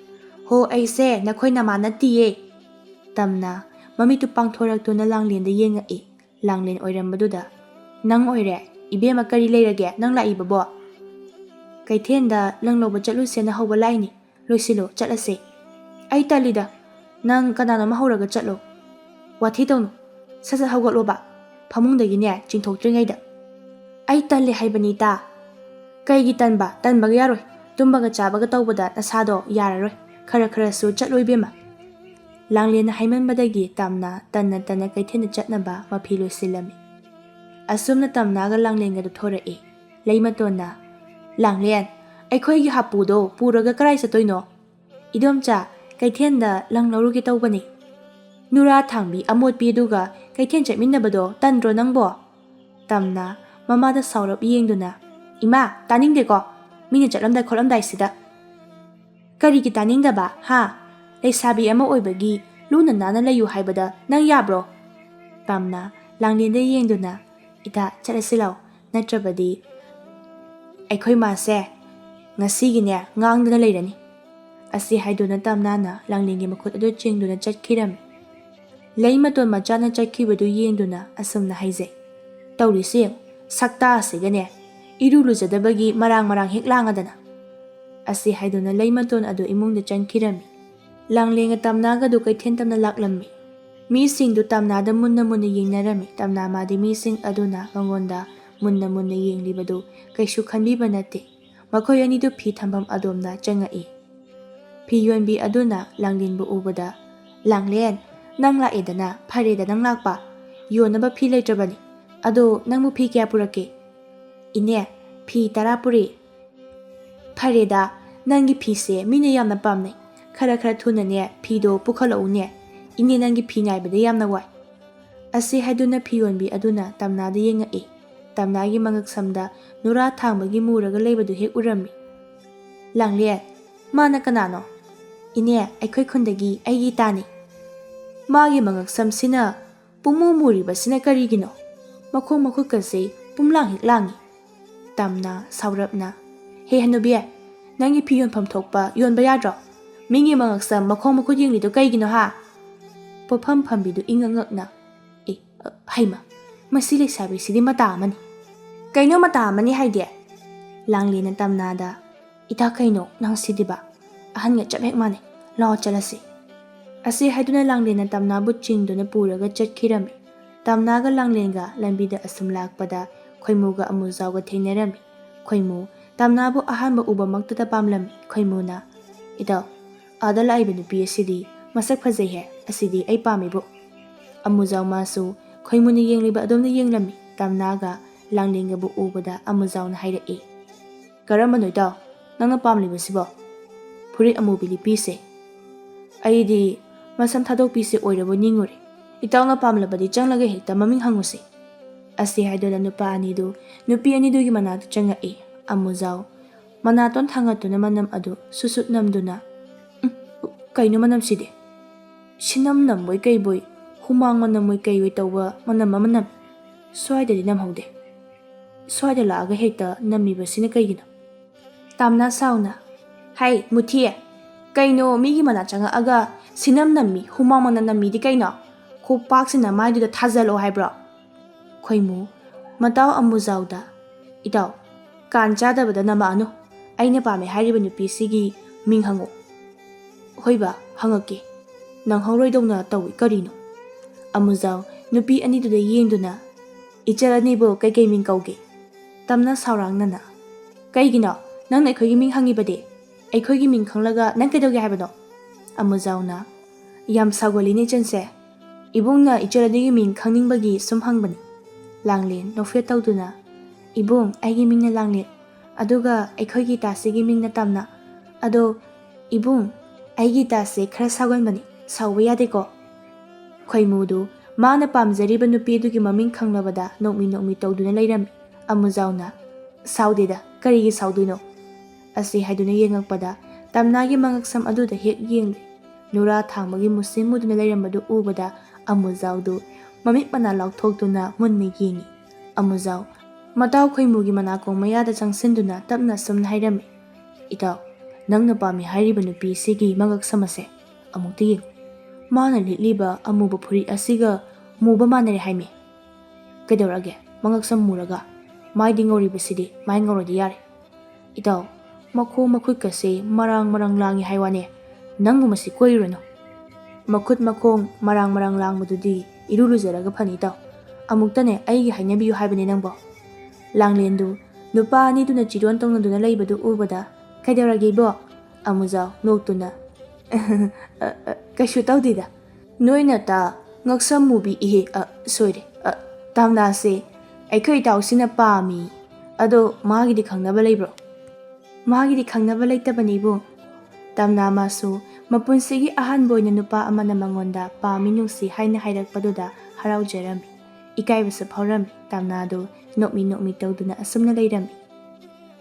ꯍꯣ, ꯑꯩꯁꯦ ꯅꯈꯣꯏ ꯅꯃꯥ ꯅꯠꯇꯤꯌꯦ. ꯇꯝꯅꯥ ꯃꯃꯤꯠꯇꯨ ꯄꯥꯡꯊꯣꯔꯛꯇꯨꯅ ꯂꯥꯡꯂꯦꯟꯗ ꯌꯦꯡꯉꯛꯏ. ꯂꯥꯡꯂꯦꯟ ꯑꯣꯏꯔꯝꯕꯗꯨꯗ, ꯅꯪ ꯑꯣꯏꯔꯦ? ꯏꯕꯦꯝꯃ, ꯀꯔꯤ ꯂꯩꯔꯒꯦ ꯅꯪ ꯂꯥꯛꯏꯕꯕꯣ? ꯀꯩꯊꯦꯜꯗ ꯂꯪ ꯂꯧꯕ ꯆꯠꯂꯨꯁꯦꯅ ꯍꯧꯕ ꯂꯥꯛꯏꯅꯤ. ꯂꯣꯏꯁꯤꯜꯂꯣ, ꯆꯠꯂꯁꯦ. ꯑꯩ ꯇꯜꯂꯤꯗ. ꯅꯪ ꯀꯅꯥꯅꯣꯝꯃ ꯍꯧꯔꯒ ꯆꯠꯂꯣ. ꯋꯥꯊꯤ ꯇꯧꯅꯨ. ꯁꯠ ꯁꯠ ꯍꯧꯒꯠꯂꯣꯕ, ꯐꯃꯨꯡꯗꯒꯤꯅꯦ ꯆꯤꯡꯊꯣꯛꯇ꯭ꯔꯤꯉꯩꯗ. ꯑꯩ ꯇꯜꯂꯦ ꯍꯥꯏꯕꯅꯤ ꯏꯇꯥ. ꯀꯩꯒꯤ ꯇꯟꯕ? ꯇꯟꯕꯒ ꯌꯥꯔꯣꯏ. ꯇꯨꯝꯕꯒ ꯆꯥꯕꯒ ꯇꯧꯕꯗ ꯅꯁꯥꯗꯣ ꯌꯥꯔꯔꯣꯏ. ꯈꯔ ꯈꯔꯁꯨ ꯆꯠꯂꯣ ꯏꯕꯦꯝꯃ. ꯂꯥꯡꯂꯦꯟꯅ ꯍꯥꯏꯃꯟꯕꯗꯒꯤ ꯇꯝꯅ ꯇꯟꯅ ꯀꯩꯊꯦꯜꯗ ꯆꯠꯅꯕ ꯃꯐꯤ ꯂꯣꯏꯁꯤꯜꯂꯝꯃꯤ꯫ ꯑꯁꯨꯝꯅ ꯇꯝꯅꯒ ꯂꯥꯡꯂꯦꯟꯒꯗꯨ ꯊꯣꯔꯛꯏ꯫ ꯂꯩꯃꯇꯣꯟꯅ "ꯂꯥꯡꯂꯦꯟ, ꯑꯩꯈꯣꯏꯒꯤ ꯍꯥꯄꯨꯗꯣ ꯄꯨꯔꯒ ꯀꯔꯥꯏ ꯆꯠꯇꯣꯏꯅꯣ?" "ꯏꯗꯣꯝꯆꯥ, ꯀꯩꯊꯦꯜꯗ ꯂꯪ ꯂꯧꯔꯨꯒꯦ ꯇꯧꯕꯅꯤ." "ꯅꯨꯔꯥ ꯊꯥꯡꯕꯤ ꯑꯃꯣꯠꯄꯤ ꯑꯗꯨꯒ ꯀꯩꯊꯦꯜ ꯆꯠꯃꯤꯟꯅꯕꯗꯣ ꯇꯟꯗ꯭ꯔꯣ ꯅꯪꯕꯣ?" ꯇꯝꯅ ꯃꯃꯥꯗ ꯁꯥꯎꯔꯞ ꯌꯦꯡꯗꯨꯅ "ꯏꯃꯥ, ꯇꯥꯅꯤꯡꯗꯦꯀꯣ, ꯃꯤꯅ ꯆꯠꯂꯝꯗꯥꯏ ꯈꯣꯠꯂꯝꯗꯥꯏꯁꯤꯗ." "ꯀꯔꯤꯒꯤ ꯇꯥꯅꯤꯡꯗꯕ ꯍꯥ? ꯂꯩꯁꯥꯕꯤ ꯑꯃ ꯑꯣꯏꯕꯒꯤ ꯂꯨꯅ ꯅꯥꯟꯅ ꯂꯩꯌꯨ ꯍꯥꯏꯕꯗ ꯅꯪ ꯌꯥꯕ꯭ꯔꯣ?" ꯇꯝꯅ ꯂꯥꯡꯂꯦꯟꯗ ꯌꯦꯡꯗꯨꯅ "ꯏꯇꯥ, ꯆꯠꯂꯁꯤ ꯂꯥꯎ, ꯅꯠꯇ꯭ꯔꯕꯗꯤ ꯑꯩꯈꯣꯏ ꯃꯥꯁꯦ ꯉꯁꯤꯒꯤꯅꯦ ꯉꯥꯡꯗꯅ ꯂꯩꯔꯅꯤ." ꯑꯁꯤ ꯍꯥꯏꯗꯨꯅ ꯇꯝꯅꯥꯅ ꯂꯥꯡꯂꯦꯟꯒꯤ ꯃꯈꯨꯠ ꯑꯗꯨ ꯆꯤꯡꯗꯨꯅ ꯆꯠꯈꯤꯔꯝꯃꯤ꯫ ꯂꯩꯃꯇꯣꯟ ꯃꯆꯥꯅ ꯆꯠꯈꯤꯕꯗꯨ ꯌꯦꯡꯗꯨꯅ ꯑꯁꯨꯝꯅ ꯍꯥꯏꯖꯩ, "ꯇꯧꯔꯤꯁꯤ ꯌꯦꯡꯉꯨ, ꯁꯛꯇꯥ ꯑꯁꯤꯒꯅꯦ ꯏꯔꯨ ꯂꯨꯖꯗꯕꯒꯤ ꯃꯔꯥꯡ ꯍꯦꯛ ꯂꯥꯡꯉꯗꯅ." ꯑꯁꯤ ꯍꯥꯏꯗꯨꯅ ꯂꯩꯃꯇꯣꯟ ꯑꯗꯨ ꯏꯃꯨꯡꯗ ꯆꯪꯈꯤꯔꯝꯃꯤ꯫ ꯂꯥꯡꯂꯦꯟꯒ ꯇꯝꯅꯥꯒꯗꯨ ꯀꯩꯊꯦꯜ ꯇꯝꯅ ꯂꯥꯛꯂꯝꯃꯤ꯫ ꯃꯤꯁꯤꯡꯗꯨ ꯇꯝꯅꯥꯗ ꯃꯨꯟꯅ ꯌꯦꯡꯅꯔꯝꯃꯤ꯫ ꯇꯝꯅꯥ ꯃꯥꯗꯤ ꯃꯤꯁꯤꯡ ꯑꯗꯨꯅ ꯃꯉꯣꯟꯗ ꯃꯨꯟꯅ ꯌꯦꯡꯂꯤꯕꯗꯨ ꯀꯩꯁꯨ ꯈꯟꯕꯤꯕ ꯅꯠꯇꯦ꯫ ꯃꯈꯣꯏ ꯑꯅꯤꯗꯨ ꯐꯤ ꯊꯝꯐꯝ ꯑꯗꯣꯝꯗ ꯆꯪꯉꯛꯏ꯫ ꯐꯤ ꯌꯣꯟꯕꯤ ꯑꯗꯨꯅ ꯂꯥꯡꯂꯦꯟꯕꯨ ꯎꯕꯗ "ꯂꯥꯡꯂꯦꯟ, ꯅꯪ ꯂꯥꯛꯑꯦꯗꯅ, ꯐꯔꯦꯗ ꯅꯪ ꯂꯥꯛꯄ, ꯌꯣꯟꯅꯕ ꯐꯤ ꯂꯩꯇ꯭ꯔꯕꯅꯤ꯫ ꯑꯗꯣ ꯅꯪꯕꯨ ꯐꯤ ꯀꯌꯥ ꯄꯨꯔꯛꯀꯦ?" "ꯏꯅꯦ, ꯐꯤ 10 ꯄꯨꯔꯛꯏ." "ꯐꯔꯦꯗ, ꯅꯪꯒꯤ ꯐꯤꯁꯦ ꯃꯤꯅ ꯌꯥꯝꯅ ꯄꯥꯝꯅꯩ꯫ ꯈꯔ ꯊꯨꯅꯅꯦ ꯐꯤꯗꯣ ꯄꯨꯈꯠꯂꯛꯎꯅꯦ, ꯏꯅꯦ ꯅꯪꯒꯤ ꯐꯤ ꯉꯥꯏꯕꯗ ꯌꯥꯝꯅ ꯋꯥꯏ." ꯑꯁꯤ ꯍꯥꯏꯗꯨꯅ ꯐꯤ ꯌꯣꯟꯕꯤ ꯑꯗꯨꯅ ꯇꯝꯅꯥꯗ ꯌꯦꯡꯉꯛꯏ꯫ ꯇꯝꯅꯥꯒꯤ ꯃꯉꯛꯁꯝꯗ ꯅꯨꯔꯥ ꯊꯥꯡꯕꯒꯤ ꯃꯨꯔꯒ ꯂꯩꯕꯗꯨ ꯍꯦꯛ ꯎꯔꯝꯃꯤ꯫ "ꯂꯥꯡꯂꯦꯟ, ꯃꯥꯅ ꯀꯅꯥꯅꯣ?" "ꯏꯅꯦ, ꯑꯩꯈꯣꯏ ꯈꯨꯟꯗꯒꯤ ꯑꯩꯒꯤ ꯏꯇꯥꯅꯤ." "ꯃꯥꯒꯤ ꯃꯉꯛꯁꯝꯁꯤꯅ ꯄꯨꯡꯃꯨ ꯃꯨꯔꯤꯕꯁꯤꯅ ꯀꯔꯤꯒꯤꯅꯣ? ꯃꯈꯣꯡ ꯃꯈꯨꯠꯀꯁꯦ ꯄꯨꯝꯂꯥꯡ ꯍꯦꯛ ꯂꯥꯡꯉꯤ." ꯇꯝꯅ ꯁꯥꯎꯔꯞꯅ "ꯍꯦ ꯍꯅꯨꯕꯤ, ꯅꯪꯒꯤ ꯐꯤ ꯌꯣꯟꯐꯝ ꯊꯣꯛꯄ ꯌꯣꯟꯕ ꯌꯥꯗ꯭ꯔꯣ? ꯃꯤꯒꯤ ꯃꯉꯛꯁꯝ ꯃꯈꯣꯡ ꯃꯈꯨꯠ ꯌꯦꯡꯂꯤꯗꯣ ꯀꯩꯒꯤꯅꯣ ꯍꯥ?" ꯄꯣꯠꯐꯝ ꯐꯝꯕꯤꯗꯨ ꯏꯉꯛ ꯉꯛꯅ "ꯍꯩꯃ, ꯃꯁꯤ ꯂꯩꯁꯥꯕꯤꯁꯤꯗꯤ ꯃꯇꯥ ꯑꯃꯅꯤ." "ꯀꯩꯅꯣ ꯃꯇꯥ ꯑꯃꯅꯤ ꯍꯥꯏꯗꯤ?" ꯂꯥꯡꯂꯦꯟꯅ ꯇꯝꯅꯥꯗ "ꯏꯇꯥ, ꯀꯩꯅꯣ ꯅꯪ ꯁꯤꯗꯤꯕ? ꯑꯍꯟꯒ ꯆꯞ ꯍꯦꯛ ꯃꯥꯟꯅꯩ, ꯂꯥꯛꯑꯣ ꯆꯠꯂꯁꯤ." ꯑꯁꯤ ꯍꯥꯏꯗꯨꯅ ꯂꯥꯡꯂꯦꯟꯅ ꯇꯝꯅꯥꯕꯨ ꯆꯤꯡꯗꯨꯅ ꯄꯨꯔꯒ ꯆꯠꯈꯤꯔꯝꯃꯤ꯫ ꯇꯝꯅꯥꯒ ꯂꯥꯡꯂꯦꯟꯒ ꯂꯝꯕꯤꯗ ꯑꯁꯨꯝ ꯂꯥꯛꯄꯗ ꯈꯣꯏꯃꯨꯒ ꯑꯃꯨꯖꯥꯎꯒ ꯊꯦꯡꯅꯔꯝꯃꯤ꯫ ꯈꯣꯏꯃꯨ ꯇꯝꯅꯥꯕꯨ ꯑꯍꯥꯟꯕ ꯎꯕꯃꯛꯇꯗ ꯄꯥꯝꯂꯝꯃꯤ꯫ ꯈꯣꯏꯃꯨꯅ "ꯏꯇꯥꯎ, ꯑꯥꯗ ꯂꯥꯛꯏꯕ ꯅꯨꯄꯤ ꯑꯁꯤꯗꯤ ꯃꯁꯛ ꯐꯖꯩꯍꯦ, ꯑꯁꯤꯗꯤ ꯑꯩ ꯄꯥꯝꯃꯤꯕꯨ." ꯑꯃꯨꯖꯥꯎ ꯃꯥꯁꯨ ꯈꯣꯏꯃꯨꯅ ꯌꯦꯡꯂꯤꯕ ꯑꯗꯣꯝꯗ ꯌꯦꯡꯂꯝꯃꯤ꯫ ꯇꯝꯅꯥꯒ ꯂꯥꯡꯂꯦꯟꯒꯕꯨ ꯎꯕꯗ ꯑꯃꯨꯖꯥꯎꯅ ꯍꯥꯏꯔꯛꯏ, "ꯀꯔꯝꯕꯅꯣ ꯏꯇꯥꯎ, ꯅꯪꯅ ꯄꯥꯝꯂꯤꯕꯁꯤꯕꯣ?" "ꯐꯨꯔꯤꯠ ꯑꯃꯨꯕꯤ ꯂꯤꯠꯄꯤꯁꯦ." "ꯑꯩꯗꯤ ꯃꯁꯝ ꯊꯥꯗꯣꯛꯄꯤꯁꯦ ꯑꯣꯏꯔꯕꯣꯏ ꯅꯤꯡꯉꯨꯔꯦ꯫ ꯏꯇꯥꯎꯅ ꯄꯥꯝꯂꯕꯗꯤ ꯆꯪꯂꯒ ꯍꯦꯛꯇ ꯃꯃꯤꯡ ꯍꯪꯉꯨꯁꯤ." ꯑꯁꯤ ꯍꯥꯏꯗꯨꯅ ꯅꯨꯄꯥ ꯑꯅꯤꯗꯨ ꯅꯨꯄꯤ ꯑꯅꯤꯗꯨꯒꯤ ꯃꯅꯥꯛꯇ ꯆꯪꯉꯛꯏ꯫ ꯑꯃꯨꯖꯥꯎ ꯃꯅꯥꯇꯣꯟ ꯊꯥꯡꯒꯠꯇꯨꯅ ꯃꯅꯝ ꯑꯗꯨ ꯁꯨꯠ ꯅꯝꯗꯨꯅ "ꯀꯩꯅꯣ ꯃꯅꯝꯁꯤꯗꯤ? ꯁꯤꯅꯝ ꯅꯝꯕꯣꯏ ꯀꯩꯕꯣꯏ, ꯍꯨꯃꯥꯡ ꯃꯅꯝꯣꯏ ꯀꯩꯑꯣꯏ ꯇꯧꯕ ꯃꯅꯝ ꯑꯃ ꯅꯝꯃꯤ꯫ ꯁ꯭ꯋꯥꯏꯗꯗꯤ ꯅꯝꯍꯧꯗꯦ. ꯁ꯭ꯋꯥꯏꯗ ꯂꯥꯛꯑꯒ ꯍꯦꯛꯇ ꯅꯝꯃꯤꯕꯁꯤꯅ ꯀꯩꯒꯤꯅꯣ?" ꯇꯥꯝꯅ ꯁꯥꯎꯅ "ꯍꯩ ꯃꯨꯊꯤ, ꯀꯩꯅꯣ ꯃꯤꯒꯤ ꯃꯅꯥꯛ ꯆꯪꯉꯛꯑꯒ ꯁꯤꯅꯝ ꯅꯝꯃꯤ, ꯍꯨꯃꯥꯡ ꯃꯅꯝ ꯅꯝꯃꯤꯗꯤ ꯀꯩꯅꯣ? ꯈꯨꯄꯥꯛꯁꯤꯅ ꯃꯥꯏꯗꯨꯗ ꯊꯥꯖꯜꯂꯣ ꯍꯥꯏꯕ꯭ꯔꯣ?" ꯈꯣꯏꯃꯨ ꯃꯇꯥꯎ ꯑꯃꯨꯖꯥꯎꯗ "ꯏꯇꯥꯎ, ꯀꯥꯟ ꯆꯥꯗꯕꯗ ꯅꯝꯃꯛꯑꯅꯨ. ꯑꯩꯅ ꯄꯥꯝꯃꯦ ꯍꯥꯏꯔꯤꯕ ꯅꯨꯄꯤꯁꯤꯒꯤ ꯃꯤꯡ ꯍꯪꯉꯨ." "ꯍꯣꯏꯕ, ꯍꯪꯉꯛꯀꯦ. ꯅꯪꯍꯧꯔꯣꯏꯗꯧꯅ ꯇꯧꯏ ꯀꯔꯤꯅꯣ?" ꯑꯃꯨꯖꯥꯎ ꯅꯨꯄꯤ ꯑꯅꯤꯗꯨꯗ ꯌꯦꯡꯗꯨꯅ "ꯏꯆꯜ ꯑꯅꯤꯕꯨ ꯀꯩꯀꯩ ꯃꯤꯡ ꯀꯧꯒꯦ?" ꯇꯝꯅ ꯁꯥꯎꯔꯥꯡꯅꯅ "ꯀꯩꯒꯤꯅꯣ ꯅꯪꯅ ꯑꯩꯈꯣꯏꯒꯤ ꯃꯤꯡ ꯍꯪꯉꯤꯕꯗꯤ? ꯑꯩꯈꯣꯏꯒꯤ ꯃꯤꯡ ꯈꯪꯂꯒ ꯅꯪ ꯀꯩꯗꯧꯒꯦ ꯍꯥꯏꯕꯅꯣ?" ꯑꯃꯨꯖꯥꯎꯅ "ꯌꯥꯝ ꯁꯥꯎꯒꯜꯂꯤꯅꯦ ꯏꯆꯟꯁꯦ. ꯏꯕꯨꯡꯅ ꯏꯆꯜ ꯑꯅꯤꯒꯤ ꯃꯤꯡ ꯈꯪꯅꯤꯡꯕꯒꯤ ꯁꯨꯝ ꯍꯪꯕꯅꯤ." ꯂꯥꯡꯂꯦꯟ ꯅꯣꯛꯐꯦꯠ ꯇꯧꯗꯨꯅ "ꯏꯕꯨꯡ, ꯑꯩꯒꯤ ꯃꯤꯡꯅ ꯂꯥꯡꯂꯦꯟ, ꯑꯗꯨꯒ ꯑꯩꯈꯣꯏꯒꯤ ꯏꯇꯥꯁꯤꯒꯤ ꯃꯤꯡꯅ ꯇꯝꯅ. ꯑꯗꯣ ꯏꯕꯨꯡ, ꯑꯩꯒꯤ ꯏꯇꯥꯁꯦ ꯈꯔ ꯁꯥꯎꯒꯟꯕꯅꯤ, ꯁꯥꯎꯕ ꯌꯥꯗꯦꯀꯣ." ꯈꯣꯏꯃꯨꯗꯨ ꯃꯥꯅ ꯄꯥꯝꯖꯔꯤꯕ ꯅꯨꯄꯤ ꯑꯗꯨꯒꯤ ꯃꯃꯤꯡ ꯈꯪꯂꯕꯗ ꯅꯣꯛꯃꯤ ꯇꯧꯗꯨꯅ ꯂꯩꯔꯝꯃꯤ꯫ ꯑꯃꯨꯖꯥꯎꯅ "ꯁꯥꯎꯗꯦꯗ, ꯀꯔꯤꯒꯤ ꯁꯥꯎꯗꯣꯏꯅꯣ?" ꯑꯁꯤ ꯍꯥꯏꯗꯨꯅ ꯌꯦꯡꯉꯛꯄꯗ ꯇꯝꯅꯥꯒꯤ ꯃꯉꯛꯁꯝ ꯑꯗꯨꯗ ꯍꯦꯛ ꯌꯦꯡꯂꯨꯏ꯫ ꯅꯨꯔꯥ ꯊꯥꯡꯕꯒꯤ ꯃꯨꯁꯤꯟ ꯃꯨꯗꯨꯅ ꯂꯩꯔꯝꯕꯗꯨ ꯎꯕꯗ ꯑꯃꯨꯖꯥꯎꯗꯨ ꯃꯃꯤꯠ ꯃꯅꯥ ꯂꯥꯎꯊꯣꯛꯇꯨꯅ ꯃꯨꯟꯅ ꯌꯦꯡꯉꯤ꯫ ꯑꯃꯨꯖꯥꯎ ꯃꯇꯥꯎ ꯈꯣꯏꯃꯨꯒꯤ ꯃꯅꯥꯀꯣꯡ ꯃꯌꯥꯗ ꯆꯪꯁꯤꯟꯗꯨꯅ ꯇꯞꯅ ꯁꯨꯝꯅ ꯍꯥꯏꯔꯝꯃꯤ, "ꯏꯇꯥꯎ, ꯅꯪꯅ ꯄꯥꯝꯃꯤ ꯍꯥꯏꯔꯤꯕ ꯅꯨꯄꯤꯁꯤꯒꯤ ꯃꯉꯛꯁꯝ ꯑꯁꯦ ꯑꯃꯨꯛꯇ ꯌꯦꯡꯉꯨ. ꯃꯥꯅ ꯂꯤꯠꯂꯤꯕ ꯑꯃꯨꯕ ꯐꯨꯔꯤꯠ ꯑꯁꯤꯒ ꯃꯨꯕ ꯃꯥꯟꯅꯔꯦ ꯍꯥꯏꯃꯤ. ꯀꯩꯗꯧꯔꯒꯦ ꯃꯉꯛꯁꯝ ꯃꯨꯔꯒ? ꯃꯥꯏꯗꯤ ꯉꯧꯔꯤꯕꯁꯤꯗꯤ ꯃꯥꯏ ꯉꯧꯔꯗꯤ ꯌꯥꯔꯦ. ꯏꯇꯥꯎ, ꯃꯈꯣꯡ ꯃꯈꯨꯠꯀꯁꯦ ꯃꯔꯥꯡ ꯂꯥꯡꯉꯤ ꯍꯥꯏꯋꯥꯅꯦ. ꯅꯪꯕꯨ ꯃꯁꯤ ꯀꯣꯏꯔꯨꯔꯅꯨ. ꯃꯈꯨꯠ ꯃꯈꯣꯡ ꯃꯔꯥꯡ ꯂꯥꯡꯕꯗꯨꯗꯤ ꯏꯔꯨ ꯂꯨꯖꯔꯒ ꯐꯅꯤ ꯏꯇꯥꯎ. ꯑꯃꯨꯛꯇꯅꯦ ꯑꯩꯒꯤ ꯍꯥꯏꯅꯕꯤꯌꯨ ꯍꯥꯏꯕꯅꯦ ꯅꯪꯕꯣ." ꯂꯥꯡꯂꯦꯟꯗꯨ ꯅꯨꯄꯥ ꯑꯅꯤꯗꯨꯅ ꯆꯤꯔꯣꯟ ꯇꯧꯅꯗꯨꯅ ꯂꯩꯕꯗꯨ ꯎꯕꯗ "ꯀꯩꯗꯧꯔꯒꯦ ꯏꯕꯣ?" ꯑꯃꯨꯖꯥꯎ ꯅꯣꯛꯇꯨꯅ Kaisu tawdida. Noina ta ngaksam mubi ihe soire. Tamna se aikhoi tawsina paami. Ado maagi di khangnaba leibro. Maagi di khangnaba leitabani bu. Tamna masu mapunsigi ahan boyna nupa amana mangonda paami nungsi haina hairakpaduda haraujarami. Ikaibasa phawrami. Tamna do nokmi tawduna asumna leirami.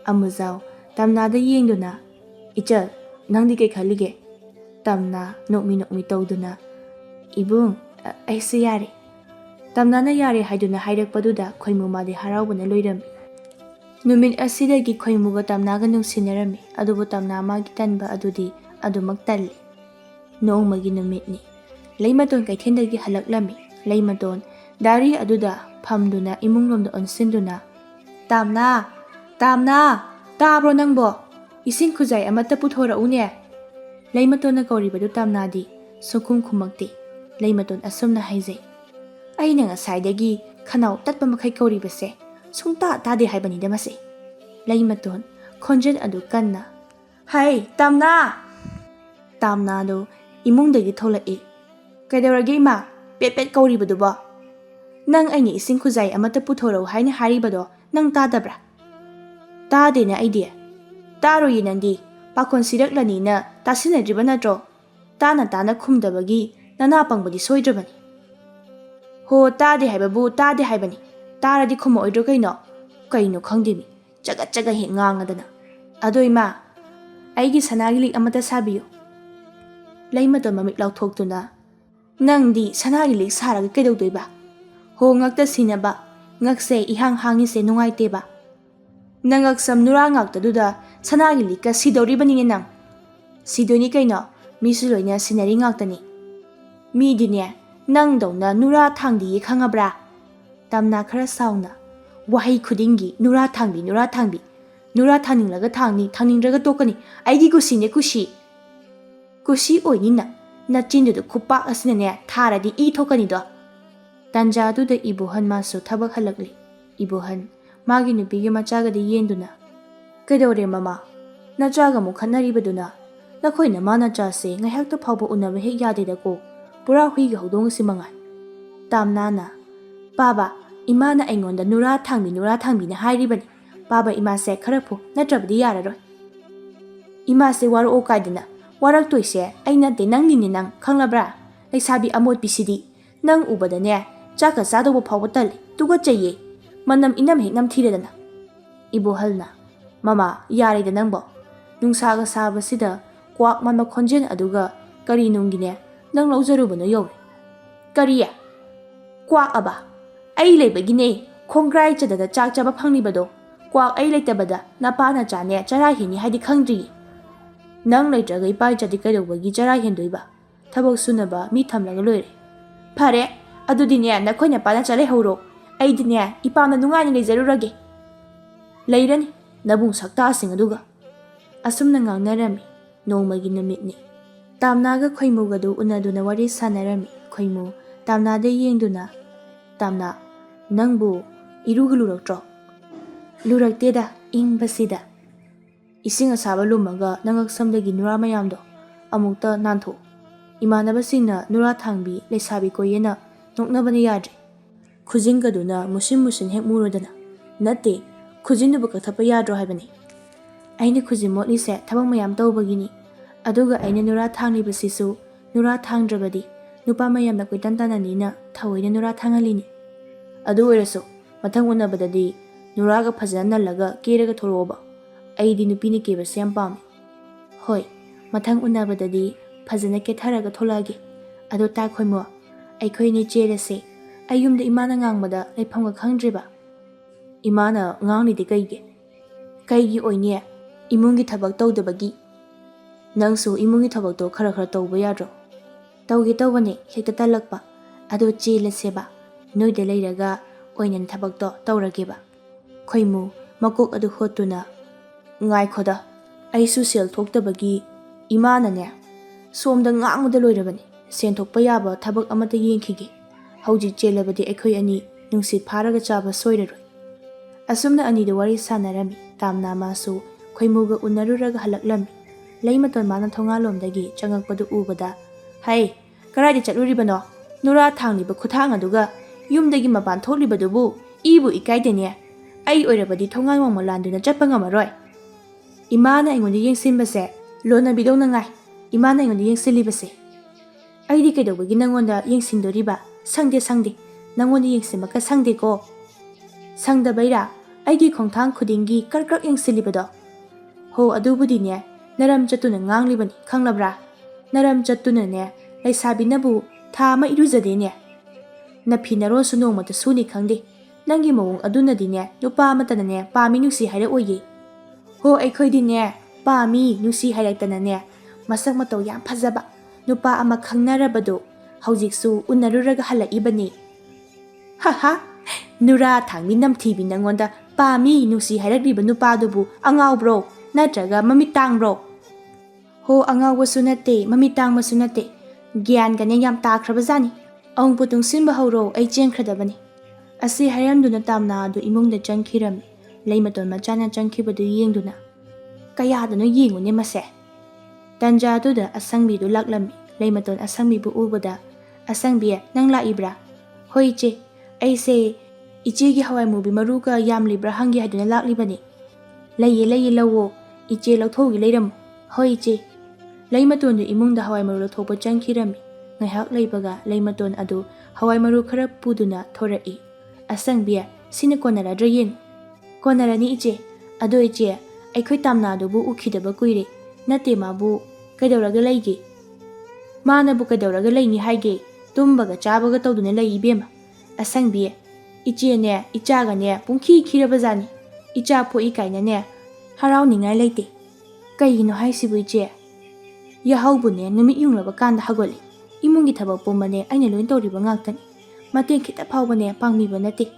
Amuzao tamna da yengduna ichal nangdi kay khalige. Tamna nokmi tawduna ibung aisu yare. Tamna na yare haiduna hairakpaduda khoimu madi haraubana loirami. Numit asidagi khoimuga tamnaga nungsinarami. Adubu tamna magi tanba adudi adumak talli. Noongmagi numitni. Leimaton kaithendagi halaklami. Leimaton dari aduda phamduna imunglomda onsinduna. Tamna tabro nangbo. Ising khuzai amata puthora une. Leimaton na kauribadu tamnadi sukum khumakti. Leimaton asumna haizai. Aina ngasaidagi khanau tatpa makhai kauribase sungta tade haibani damase. Leimaton khonjen adu kanna. Hai tamna. Tamna do imungdagi tholai. Kaidawrage ima pet kauribadu ba. Nang aini ising khuzai amata puthora haina haribado nang tadabra. Tade na idea. Taro yinandi pakon siraklani na tasinadriba natro. Tana khumdabagi nana pangbadi soidrabani. Ho tade haibabu tade haibani. Taradi khuma oidro kaino khangdimi. Jaga he ngangadana. Ado ima aigi sanagi amata sabiyo. Leimaton mamik lauthokduna. Nangdi sanagi saraga kaidawdoiba. Ho ngakta sinaba ngakse ihang hangise nungaiteba. Nangaksam nura ngaktaduda sanagi lika sidoribani nang. Sidoni kaino misuloina sinari ngaktani. Midine nang dawna nura thangdi khangabra. Tamna khara sauna. Wahai khudingi nura thangbi. Nura thanginglaga thangningraga tokani. Aigi kusine kushi. Kushi oinina. Nachindu kupak asinane tharadi thokani do. Tanjaduda ibuhan masu thabak halakli. Ibuhan magi nupigi machagadi yenduna. Kaidawre mama. Nachaga mu khanaribaduna. Nakhoina ma nachase ngaihakta phawba unaba hek yadeda ko. Pura huiga hodong simangai. Tamnana. Baba, imana aingonda nura thangbi na hairibani. Baba imase kharapu natrabdi yararoi. Imase waro o kaidana. Warak toise aina de nangni nang khanglabra. Leisabi amot pisidi. Nang ubadane chaka sado bo phawatali. Tuga chaye. Manam inam hek nam thiredana. Ibuhalna. Mama, yare da nangbo. Nungsaga sabasida kwak mama khonjen aduga kari nungine nang lauzarubano yori. Kariya. Kwak aba. Ai leibagine khongrai chadada chak chaba phanglibado. Kwak ai leitabada napana chane chara hini haidi khangdri. Nang leitraga ipai chadi kaidawbagi chara hendoiba. Thabak sunaba mi thamlaga loire. Phare, adudine nakhoina pana chale horo. Aidine ipamna nungaini leizarurage. Leirani nabung sakta sing aduga. Asumna ngangnarami nongmagi numitni. Tamnaga khoimugadu unaduna wari sanarami. Khoimu tamnada yengduna. Tamna nangbu iruga lurakto. Lurakteda ingbasida. Ising asaba lumaga nangaksamdagi nura mayamdo. Amukta nanto. Imanabasingna nura thangbi leisabi koyena noknabani yadri. Khujingaduna musin hek murodana. Nate khujinduba kathapa yadro haibani. Aina khujimotli se thabang mayam tawbagini. Aduga aina nura thanglibasisu nura thangdrabadi nupa mayamna koitantananina thawoina nura thangalini. Adu oirasu mathang unabadadi nuraga phajana nalaga keraga thoroba. Aidi nupini keba sem pami. Hoi, mathang unabadadi phajana ketharaga tholage. Adu ta khoimo aikhoini cherase. Ayumda imana ngangbada leiphamga khangdriba. Imana nganglidi kaigi oine imungi thabak tawdabagi. Nangsu imungi thabak to khara tawba yadro. Tawgi tawbani hekta talakpa. Adu chelaseba. Noida leiraga oinan thabak to tawrageba. Khoimu makok adu hotuna. Ngai khoda. Aisu sel thoktabagi imana ne. Somda ngangda loirabani. Sen thokpa yaba thabak amata yengkhige. Hauji chelabadi aikhoi ani nungsit pharaga chaba soiraroi. Asumna ani de wari sanarami. Tamna masu khoimuga unaruraga halaklami. ꯂꯩꯃꯇꯣꯟ ꯃꯥꯅ ꯊꯣꯡꯒꯥꯜꯂꯣꯝꯗꯒꯤ ꯆꯪꯉꯛꯄꯗꯨ ꯎꯕꯗ, "ꯍꯩ, ꯀꯔꯥꯏꯗ ꯆꯠꯂꯨꯔꯤꯕꯅꯣ? ꯅꯨꯔꯥ ꯊꯥꯡꯂꯤꯕ ꯈꯨꯊꯥꯡ ꯑꯗꯨꯒ ꯌꯨꯝꯗꯒꯤ ꯃꯄꯥꯟ ꯊꯣꯛꯂꯤꯕꯗꯨꯕꯨ ꯏꯕꯨ ꯏꯀꯥꯏꯗꯦꯅꯦ꯫ ꯑꯩ ꯑꯣꯏꯔꯕꯗꯤ ꯊꯣꯡꯒꯥꯜ ꯋꯥꯡꯃ ꯂꯥꯟꯗꯨꯅ ꯆꯠꯄ ꯉꯝꯃꯔꯣꯏ꯫ ꯏꯃꯥꯅ ꯑꯩꯉꯣꯟꯗ ꯌꯦꯡꯁꯤꯟꯕꯁꯦ ꯂꯣꯟꯅꯕꯤꯗꯧꯅ ꯉꯥꯏ, ꯏꯃꯥꯅ ꯑꯩꯉꯣꯟꯗ ꯌꯦꯡꯁꯤꯜꯂꯤꯕꯁꯦ꯫ ꯑꯩꯗꯤ ꯀꯩꯗꯧꯕꯒꯤ ꯅꯪꯉꯣꯟꯗ ꯌꯦꯡꯁꯤꯟꯗꯣꯔꯤꯕ? ꯁꯪꯗꯦ, ꯅꯪꯉꯣꯟꯗ ꯌꯦꯡꯁꯤꯟꯕꯀ ꯁꯪꯗꯦꯀꯣ꯫ ꯁꯪꯗꯕꯩꯔꯥ ꯑꯩꯒꯤ ꯈꯣꯡꯊꯥꯡ ꯈꯨꯗꯤꯡꯒꯤ ꯀ꯭ꯔꯛ ꯌꯦꯡꯁꯤꯜꯂꯤꯕꯗꯣ? ꯍꯣ ꯑꯗꯨꯕꯨꯗꯤꯅꯦ, ꯅꯔꯝ ꯆꯠꯇꯨꯅ ꯉꯥꯡꯂꯤꯕꯅꯤ ꯈꯪꯂꯕ꯭ꯔꯥ? ꯅꯔꯝ ꯆꯠꯇꯨꯅꯅꯦ ꯂꯩꯁꯥꯕꯤꯅꯕꯨ ꯊꯥ ꯑꯃ ꯏꯔꯨꯖꯗꯦꯅꯦ꯫ ꯅꯐꯤ ꯅꯔꯣꯜꯁꯨ ꯅꯣꯡꯃꯇ ꯁꯨꯅꯤ ꯈꯪꯗꯦ꯫ ꯅꯪꯒꯤ ꯃꯑꯣꯡ ꯑꯗꯨꯅꯗꯤꯅꯦ ꯅꯨꯄꯥ ꯑꯃꯠꯇꯅꯅꯦ ꯄꯥꯝꯃꯤ ꯅꯨꯡꯁꯤ ꯍꯥꯏꯔꯛꯑꯣꯏꯌꯦ꯫ ꯍꯣ ꯑꯩꯈꯣꯏꯗꯤꯅꯦ ꯄꯥꯝꯃꯤ ꯅꯨꯡꯁꯤ ꯍꯥꯏꯔꯛꯇꯅꯅꯦ ꯃꯁꯛ ꯃꯇꯧ ꯌꯥꯝ ꯐꯖꯕ ꯅꯨꯄꯥ ꯑꯃ ꯈꯪꯅꯔꯕꯗꯣ ꯍꯧꯖꯤꯛꯁꯨ ꯎꯅꯔꯨꯔꯒ ꯍꯜꯂꯛꯏꯕꯅꯤ꯫ ꯍꯥꯍꯥ, ꯅꯨꯔꯥ ꯊꯥꯡꯕꯤ ꯅꯝꯊꯤꯕꯤ ꯅꯪꯉꯣꯟꯗ ꯄꯥꯝꯃꯤ ꯅꯨꯡꯁꯤ ꯍꯥꯏꯔꯛꯂꯤꯕ ꯅꯨꯄꯥꯗꯨꯕꯨ ꯑꯉꯥꯎꯕ꯭ꯔꯣ ꯅꯠꯇ꯭ꯔꯒ ꯃꯃꯤꯠ ꯇꯥꯡꯕ꯭ꯔꯣ? ꯍꯣ ꯑꯉꯥꯎꯕꯁꯨ ꯅꯠꯇꯦ, ꯃꯃꯤꯠ ꯇꯥꯡꯕꯁꯨ ꯅꯠꯇꯦ, ꯒ꯭ꯌꯥꯟꯒꯅꯦ ꯌꯥꯝ ꯇꯥꯈ꯭ꯔꯕꯖꯥꯠꯅꯤ꯫ ꯑꯃꯨꯛꯄꯨ ꯇꯨꯡꯁꯤꯟꯕ ꯍꯧꯔꯣ, ꯑꯩ ꯆꯦꯟꯈ꯭ꯔꯗꯕꯅꯤ꯫ ꯑꯁꯤ ꯍꯥꯏꯔꯝꯗꯨꯅ ꯇꯥꯝꯅꯥ ꯑꯗꯨ ꯏꯃꯨꯡꯗ ꯆꯪꯈꯤꯔꯝꯃꯤ꯫ ꯂꯩꯃꯇꯣꯟ ꯃꯆꯥꯅ ꯆꯪꯈꯤꯕꯗꯨ ꯌꯦꯡꯗꯨꯅ, "ꯀꯌꯥꯗꯅꯣ ꯌꯦꯡꯉꯨꯅꯦ ꯃꯁꯦ"꯫ ꯇꯟꯖꯥꯗꯨꯗ ꯑꯁꯪꯕꯤꯗꯨ ꯂꯥꯛꯂꯝꯃꯤ꯫ ꯂꯩꯃꯇꯣꯟ ꯑꯁꯪꯕꯤꯕꯨ ꯎꯕꯗ, "ꯑꯁꯪꯕꯤ, ꯅꯪ ꯂꯥꯛꯏꯕ꯭ꯔꯥ?" "ꯍꯣꯏ ꯏꯆꯦ, ꯑꯩꯁꯦ ꯏꯆꯦꯒꯤ ꯍꯋꯥꯏ ꯃꯨꯕꯤ ꯃꯔꯨꯒ ꯌꯥꯝꯂꯤꯕ꯭ꯔꯥ ꯍꯪꯒꯦ ꯍꯥꯏꯗꯨꯅ ꯂꯥꯛꯂꯤꯕꯅꯤ." "ꯂꯩꯌꯦ ꯂꯧꯋꯣ, ꯏꯆꯦ ꯂꯧꯊꯣꯛꯎꯒꯦ ꯂꯩꯔꯝꯃꯨ." "ꯍꯣꯏ ꯏꯆꯦ." ꯂꯩꯃꯇꯣꯟꯗꯨ ꯏꯃꯨꯡꯗ ꯍꯋꯥꯏ ꯃꯔꯨ ꯂꯧꯊꯣꯛꯄ ꯆꯪꯈꯤꯔꯝꯃꯤ꯫ ꯉꯥꯏꯍꯥꯛ ꯂꯩꯕꯒ ꯂꯩꯃꯇꯣꯟ ꯑꯗꯨ ꯍꯋꯥꯏ ꯃꯔꯨ ꯈꯔ ꯄꯨꯗꯨꯅ ꯊꯣꯔꯛꯏ꯫ "ꯑꯁꯪꯕꯤ, ꯁꯤꯅ ꯀꯣꯟꯅꯔꯗ꯭ꯔꯥ ꯌꯦꯡꯉꯨ." "ꯀꯣꯟꯅꯔꯅꯤ ꯏꯆꯦ꯫ ꯑꯗꯣ ꯏꯆꯦ, ꯑꯩꯈꯣꯏ ꯇꯥꯝꯅꯥꯗꯨꯕꯨ ꯎꯈꯤꯗꯕ ꯀꯨꯏꯔꯦ꯫ ꯅꯠꯇꯦ, ꯃꯥꯕꯨ ꯀꯩꯗꯧꯔꯒ ꯂꯩꯒꯦ?" "ꯃꯥꯅꯕꯨ ꯀꯩꯗꯧꯔꯒ ꯂꯩꯅꯤ ꯍꯥꯏꯒꯦ? ꯇꯨꯝꯕꯒ ꯆꯥꯕꯒ ꯇꯧꯗꯨꯅ ꯂꯩ ꯏꯕꯦꯝꯃ." "ꯑꯁꯪꯕꯤ, ꯏꯆꯦꯅꯦ ꯏꯆꯥꯒꯅꯦ ꯄꯨꯡꯈꯤ ꯈꯤꯔꯕꯖꯥꯠꯅꯤ꯫ ꯏꯆꯥ ꯄꯣꯛꯏ ꯀꯥꯏꯅꯅꯦ ꯍꯔꯥꯎꯅꯤꯡꯉꯥꯏ ꯂꯩꯇꯦ." "ꯀꯩꯒꯤꯅꯣ ꯍꯥꯏꯁꯤꯕꯨ ꯏꯆꯦ?" "ꯌꯥꯍꯧꯕꯨꯅꯦ ꯅꯨꯃꯤꯠ ꯌꯨꯡꯂꯕ ꯀꯥꯟꯗ ꯍꯧꯒꯠꯂꯤ꯫ ꯏꯃꯨꯡꯒꯤ ꯊꯕꯛ ꯄꯨꯝꯕꯅꯦ ꯑꯩꯅ ꯂꯣꯏ ꯇꯧꯔꯤꯕ ꯉꯥꯛꯇꯅꯤ꯫ ꯃꯇꯦꯡ ꯈꯤꯇ ꯐꯥꯎꯕꯅꯦ ꯄꯥꯡꯕꯤꯕ ꯅꯠꯇꯦ꯫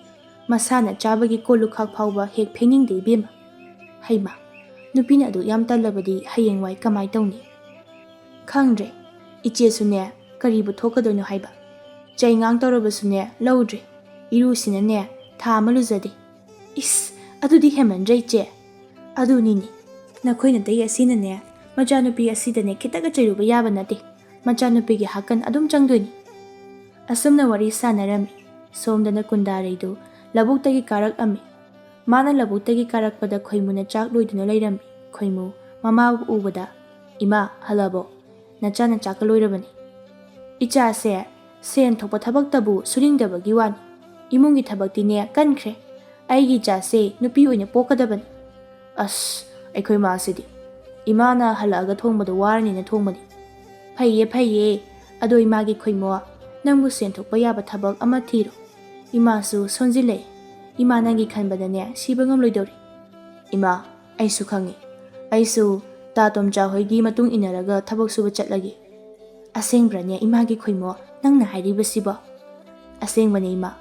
ꯃꯁꯥꯅ ꯆꯥꯕꯒꯤ ꯀꯣꯜꯂꯨꯈꯥꯛ ꯐꯥꯎꯕ ꯍꯦꯛ ꯐꯦꯡꯅꯤꯡꯗꯦ ꯏꯕꯦꯝꯃ." "ꯍꯩꯃꯥ, ꯅꯨꯄꯤꯅ ꯑꯗꯨ ꯌꯥꯝ ꯇꯜꯂꯕꯗꯤ ꯍꯌꯦꯡꯋꯥꯏ ꯀꯃꯥꯏ ꯇꯧꯅꯤ?" "ꯈꯪꯗ꯭ꯔꯦ ꯏꯆꯦꯁꯨꯅꯦ, ꯀꯔꯤꯕꯨ ꯊꯣꯛꯀꯗꯣꯏꯅꯣ ꯍꯥꯏꯕ꯫ ꯆꯩꯉꯥꯡ ꯇꯧꯔꯕꯁꯨꯅꯦ ꯂꯧꯗ꯭ꯔꯦ꯫ ꯏꯔꯨꯁꯤꯅꯅꯦ ꯊꯥ ꯑꯃ ꯂꯨꯖꯗꯦ." "ꯏꯁ, ꯑꯗꯨꯗꯤ ꯍꯦꯟꯃꯟꯗ꯭ꯔꯦ ꯏꯆꯦ." "ꯑꯗꯨꯅꯤꯅꯦ, ꯅꯈꯣꯏ ꯅꯇꯩ ꯑꯁꯤꯅꯅꯦ ꯃꯆꯥꯅꯨꯄꯤ ꯑꯁꯤꯗꯅꯦ ꯈꯤꯇꯒ ꯆꯩꯔꯨꯕ ꯌꯥꯕ ꯅꯠꯇꯦ꯫ ꯃꯆꯥꯅꯨꯄꯤꯒꯤ ꯍꯥꯀꯟ ꯑꯗꯨꯝ ꯆꯪꯗꯣꯏꯅꯤ." ꯑꯁꯨꯝꯅ ꯋꯥꯔꯤ ꯁꯥꯟꯅꯔꯝꯃꯤ꯫ ꯁꯣꯝꯗꯅ ꯀꯨꯟꯗꯥꯔꯩꯗꯨ ꯂꯧꯕꯨꯛꯇꯒꯤ ꯀꯥꯔꯛꯑꯝꯃꯤ꯫ ꯃꯥꯅ ꯂꯧꯕꯨꯛꯇꯒꯤ ꯀꯥꯔꯛꯄꯗ ꯈꯣꯏꯃꯨꯅ ꯆꯥꯛ ꯂꯣꯏꯗꯨꯅ ꯂꯩꯔꯝꯃꯤ꯫ ꯈꯣꯏꯃꯨ ꯃꯃꯥꯕꯨ ꯎꯕꯗ, "ꯏꯃꯥ, ꯍꯜꯂꯕꯣ? ꯅꯆꯥꯅ ꯆꯥꯛꯀ ꯂꯣꯏꯔꯕꯅꯤ." "ꯏꯆꯥꯁꯦ ꯁꯦꯟ ꯊꯣꯛꯄ ꯊꯕꯛꯇꯕꯨ ꯁꯨꯅꯤꯡꯗꯕꯒꯤ ꯋꯥꯅꯤ꯫ ꯏꯃꯨꯡꯒꯤ ꯊꯕꯛꯇꯤꯅꯦ ꯀꯟꯈ꯭ꯔꯦ꯫ ꯑꯩꯒꯤ ꯏꯆꯥꯁꯦ ꯅꯨꯄꯤ ꯑꯣꯏꯅ ꯄꯣꯛꯀꯗꯕꯅꯤ." "ꯑꯁ, ꯑꯩꯈꯣꯏ ꯃꯥꯁꯤꯗꯤ ꯏꯃꯥꯅ ꯍꯜꯂꯛꯑꯒ ꯊꯣꯡꯕꯗꯣ ꯋꯥꯔꯅꯤꯅ ꯊꯣꯡꯕꯅꯤ." "ꯐꯩꯌꯦ, ꯑꯗꯣ ꯏꯃꯥꯒꯤ ꯈꯣꯏꯃꯨ, ꯅꯪꯕꯨ ꯁꯦꯟ ꯊꯣꯛꯄ ꯌꯥꯕ ꯊꯕꯛ ꯑꯃ ꯊꯤꯔꯣ꯫ ꯏꯃꯥꯁꯨ ꯁꯣꯟꯖꯤꯜꯂꯛꯑꯦ꯫ ꯏꯃꯥ ꯅꯪꯒꯤ ꯈꯟꯕꯗꯅꯦ ꯁꯤꯕ ꯉꯝꯂꯣꯏꯗꯧꯔꯤ." "ꯏꯃꯥ, ꯑꯩꯁꯨ ꯈꯪꯉꯤ. ꯑꯩꯁꯨ ꯇꯥ ꯇꯣꯝꯆꯥ ꯍꯣꯏꯒꯤ ꯃꯇꯨꯡ ꯏꯟꯅꯔꯒ ꯊꯕꯛ ꯁꯨꯕ ꯆꯠꯂꯒꯦ." "ꯑꯁꯦꯡꯕ꯭ꯔꯅꯦ ꯏꯃꯥꯒꯤ ꯈꯣꯏꯃꯨ ꯅꯪꯅ ꯍꯥꯏꯔꯤꯕꯁꯤꯕꯣ?" "ꯑꯁꯦꯡꯕꯅꯦ ꯏꯃꯥ."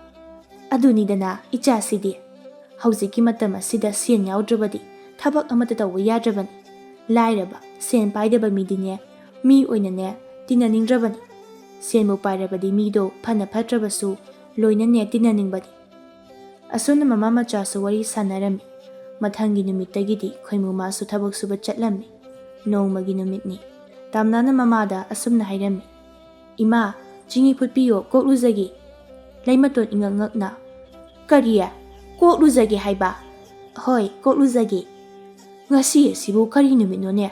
"ꯑꯗꯨꯅꯤꯗꯅ ꯏꯆꯥꯁꯤꯗꯤ ꯍꯧꯖꯤꯛꯀꯤ ꯃꯇꯝ ꯑꯁꯤꯗ ꯁꯦꯟ ꯌꯥꯎꯗ꯭ꯔꯕꯗꯤ ꯊꯕꯛ ꯑꯃꯠꯇ ꯇꯧꯕ ꯌꯥꯗ꯭ꯔꯕꯅꯤ꯫ ಲಾಯರಬ ಸೇನ್ ಪಾಯ್ದಬ ಮಿದಿನೆ ಮೀ ಒಯ್ನನೆ ತಿನ್ನನಿಂಗ್ರಬನಿ ಸೇನ್ಬು ಪಾಯ್ರಬದಿ ಮೀದೋ ಫನ ಫಟ್ರಬಸು ಲೋಯ್ನನೆ ತಿನ್ನನಿಂಗ್ಬನಿ ಅಸುನ ಮಮಾ ಮಚಾಸು ವರಿ ಸಾನರಮಿ ಮಥಂಗಿ ನುಮಿತ್ತಗಿದಿ ಖೊಯ್ಮು ಮಾಸು ಥಬಕ್ ಸುಬ ಚಟ್ಲಮ್ಮಿ ನೋಂಮಗಿ ನುಮಿತ್ನಿ ತಾಮ್ನಾನ ಮಮಾದ ಅಸುಮ್ನ ಹೈರಮ್ಮಿ ಇಮಾ ಜಿಂಗಿ ಫುಟ್ಪಿಯೋ ಕೋಕ್ಲುಜಗಿ ಲೈಮತೋನ್ ಇಂಗಂಗಕ್ನ ಕರಿಯ ಕೋಕ್ಲುಜಗಿ ಹೈಬಾ ಹೋಯ್ ಕೋಕ್ಲುಜಗಿ ngasi asibu kari numitnone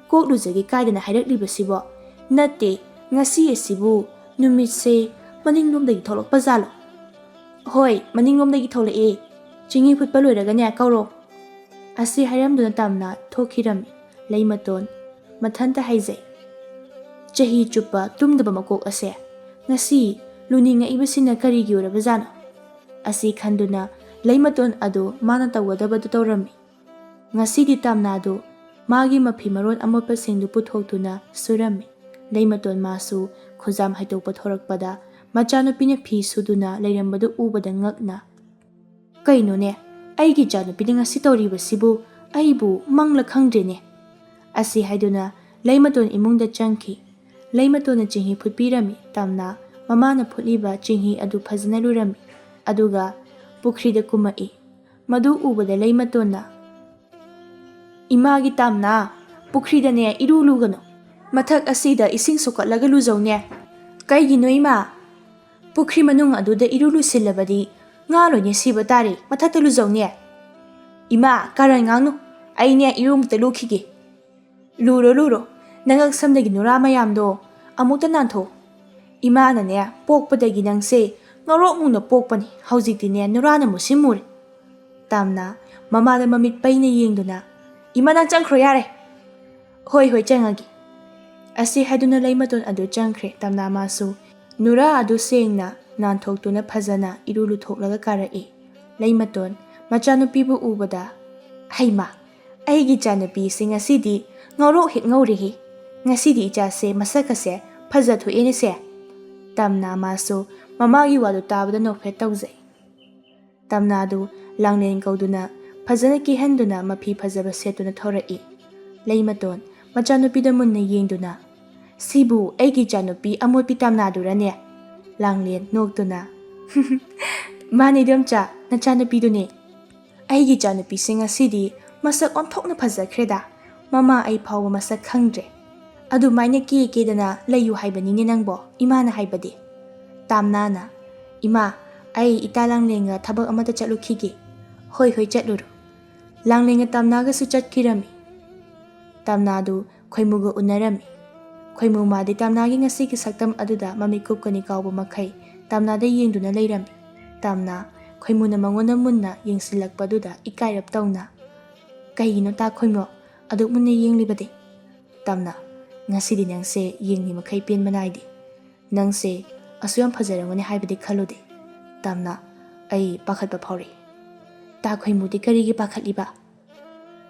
koklujagi kaidana hairakliba natte ngasi asibu numitse maninglomdagi tholokpa jalo hoi maninglomdagi tholake chingi phutpa loiragane kauro asi hairamduna tamna thokirami leimaton mathanta haijai chahi chupa tumdaba makok ase ngasi luninga ibasina karigi oraba jano asi khanduna leimaton adu mana tawgadaba du tawrami ngasidi tamnadu magi mafi maron amopa singdu puthokduna surami leimaton masu khojam haitokpa thorakpada machanupina phi suduna leirambadu ubada ngakna kainone aigi janupina ngasi tawribasibu aibu mangla khangdrene asi haiduna leimaton imungda changki leimatona chinghi phutpirami tamna mamana phutliba chinghi adu phajana lurami aduga pukhrida kumai madu ubada leimatona imagi tamna ꯄꯨꯈ꯭ꯔꯤꯗꯅꯦ ꯏꯔꯨ ꯂꯨꯒꯅꯨ, ꯃꯊꯛ ꯑꯁꯤꯗ ꯏꯁꯤꯡ ꯁꯣꯛꯀꯠꯂꯒ ꯂꯨꯖꯧꯅꯦ꯫ ꯀꯩꯒꯤꯅꯣ ꯏꯃꯥ? ꯄꯨꯈ꯭ꯔꯤ ꯃꯅꯨꯡ ꯑꯗꯨꯗ ꯏꯔꯨ ꯂꯨꯁꯤꯜꯂꯕꯗꯤ ꯉꯥ ꯂꯣꯏꯅ ꯁꯤꯕ ꯇꯥꯔꯦ, ꯃꯊꯛꯇ ꯂꯨꯖꯧꯅꯦ꯫ ꯏꯃꯥ ꯀꯥꯔꯟ ꯉꯥꯡꯅꯨ, ꯑꯩꯅꯦ ꯏꯔꯨꯃꯨꯛꯇ ꯂꯨꯈꯤꯒꯦ꯫ ꯂꯨꯔꯣ ꯂꯨꯔꯣ, ꯅꯉꯛ ꯁꯝꯗꯒꯤ ꯅꯨꯔꯥ ꯃꯌꯥꯝꯗꯣ ꯑꯃꯨꯛꯇ ꯅꯥꯟꯊꯣꯛ꯫ ꯏꯃꯥꯅꯅꯦ ꯄꯣꯛꯄꯗꯒꯤ ꯅꯪꯁꯦ ꯉꯧꯔꯣꯛ ꯃꯨꯅ ꯄꯣꯛꯄꯅꯤ, ꯍꯧꯖꯤꯛꯇꯤꯅꯦ ꯅꯨꯔꯥꯅ ꯃꯨꯁꯤꯟ ꯃꯨꯔꯦ꯫ ꯇꯝꯅ ꯃꯃꯥꯗ ꯃꯃꯤꯠ ꯄꯩꯅ ꯌꯦꯡꯗꯨꯅ, ꯏꯃꯥ ꯅꯪ ꯆꯪꯈ꯭ꯔꯣ ꯌꯥꯔꯦ꯫ ꯍꯣꯏ ꯍꯣꯏ ꯆꯪꯉꯒꯦ꯫ ꯑꯁꯤ ꯍꯥꯏꯗꯨꯅ ꯂꯩꯃꯇꯣꯟ ꯑꯗꯨ ꯆꯪꯈ꯭ꯔꯦ꯫ ꯇꯝꯅ ꯃꯥꯁꯨ ꯅꯨꯔꯥ ꯑꯗꯨ ꯁꯦꯡꯅ ꯅꯥꯟꯊꯣꯛꯇꯨꯅ ꯐꯖꯅ ꯏꯔꯨ ꯂꯨꯊꯣꯛꯂꯒ ꯀꯥꯔꯛꯏ꯫ ꯂꯩꯃꯇꯣꯟ ꯃꯆꯥꯅꯨꯄꯤꯕꯨ ꯎꯕꯗ, ꯍꯩꯃꯥ, ꯑꯩꯒꯤ ꯏꯆꯥꯅꯨꯄꯤꯁꯦ ꯉꯁꯤꯗꯤ ꯉꯧꯔꯣꯛ ꯍꯦꯛ ꯉꯧꯔꯦꯍꯦ, ꯉꯁꯤꯗꯤ ꯏꯆꯥꯁꯦ ꯃꯁꯛꯀꯁꯦ ꯐꯖꯊꯣꯛꯑꯦꯅꯦꯁꯦ꯫ ꯇꯝꯅ ꯃꯥꯁꯨ ꯃꯃꯥꯒꯤ ꯋꯥꯗꯨ ꯇꯥꯕꯗ ꯅꯣꯛꯐꯦꯠ ꯇꯧꯖꯩ꯫ ꯇꯝꯅꯗꯨ ꯂꯥꯡꯂꯦꯟ ꯀꯧꯗꯨꯅ ꯐꯖꯅ ꯀꯦꯍꯟꯗꯨꯅ ꯃꯐꯤ ꯐꯖꯕ ꯁꯦꯠꯇꯨꯅ ꯊꯧꯔꯛꯏ꯫ ꯂꯩꯃꯇꯣꯟ ꯃꯆꯥꯅꯨꯄꯤꯗ ꯃꯨꯟꯅ ꯌꯦꯡꯗꯨꯅ, ꯁꯤꯕꯨ ꯑꯩꯒꯤ ꯏꯆꯥꯅꯨꯄꯤ ꯑꯃꯣꯠꯄꯤ ꯇꯝꯅꯗꯨꯔꯅꯦ? ꯂꯥꯡꯂꯦꯟ ꯅꯣꯛꯇꯨꯅ, ꯃꯥꯅꯦ ꯏꯗꯣꯝꯆꯥ, ꯅꯆꯥꯅꯨꯄꯤꯗꯨꯅꯦ꯫ ꯑꯩꯒꯤ ꯏꯆꯥꯅꯨꯄꯤꯁꯦ ꯉꯁꯤꯗꯤ ꯃꯁꯛ ꯑꯣꯟꯊꯣꯛꯅ ꯐꯖꯈ꯭ꯔꯦꯗ, ꯃꯃꯥ ꯑꯩ ꯐꯥꯎꯕ ꯃꯁꯛ ꯈꯪꯗ꯭ꯔꯦ꯫ ꯑꯗꯨꯃꯥꯏꯅ ꯀꯦꯗꯅ ꯂꯩꯌꯨ ꯍꯥꯏꯕꯅꯤꯅꯦ ꯅꯪꯕꯣ, ꯏꯃꯥꯅ ꯍꯥꯏꯕꯗꯤ꯫ ꯇꯝꯅꯅ, ꯏꯃꯥ, ꯑꯩ ꯏꯇꯥ ꯂꯥꯡꯂꯦꯟꯒ ꯊꯕꯛ ꯑꯃꯇ ꯆꯠꯂꯨꯈꯤꯒꯦ꯫ ꯍꯣꯏ ꯍꯣꯏ ꯆꯠꯂꯨꯔꯣ꯫ ꯂꯥꯡꯂꯦꯟꯒ ꯇꯝꯅꯒꯁꯨ ꯆꯠꯈꯤꯔꯝꯃꯤ꯫ ꯇꯝꯅꯗꯨ ꯈꯣꯏꯃꯨꯒ ꯎꯅꯔꯝꯃꯤ꯫ ꯈꯣꯏꯃꯨ ꯃꯥꯗꯤ ꯇꯝꯅꯒꯤ ꯉꯁꯤꯒꯤ ꯁꯛꯇꯝ ꯑꯗꯨꯗ ꯃꯃꯤꯠ ꯀꯨꯞꯀꯅꯤ ꯀꯥꯎꯕ ꯃꯈꯩ ꯇꯝꯅꯗ ꯌꯦꯡꯗꯨꯅ ꯂꯩꯔꯝꯃꯤ꯫ ꯇꯝꯅ ꯈꯣꯏꯃꯨꯅ ꯃꯉꯣꯟꯗ ꯃꯨꯟꯅ ꯌꯦꯡꯁꯤꯜꯂꯛꯄꯗꯨꯗ ꯏꯀꯥꯏꯔꯞ ꯇꯧꯅ, ꯀꯩꯒꯤꯅꯣ ꯇꯥ ꯈꯣꯏꯃꯨ ꯑꯗꯨꯛ ꯃꯨꯟꯅ ꯌꯦꯡꯂꯤꯕꯗꯤ? ꯇꯝꯅ, ꯉꯁꯤꯗꯤ ꯅꯪꯁꯦ ꯌꯦꯡꯂꯤ ꯃꯈꯩ ꯄꯦꯟꯕ ꯅꯥꯏꯗꯦ, ꯅꯪꯁꯦ ꯑꯁꯨꯛ ꯌꯥꯝ ꯐꯖꯔꯝꯒꯅꯤ ꯍꯥꯏꯕꯗꯤ ꯈꯜꯂꯨꯗꯦ꯫ ꯇꯝꯅ, ꯑꯩ ꯄꯥꯈꯠꯄ ꯐꯥꯎꯔꯛꯏ꯫ ꯇꯥ ꯈꯣꯏꯃꯨꯗꯤ ꯀꯔꯤꯒꯤ ꯄꯥꯈꯠꯂꯤꯕ?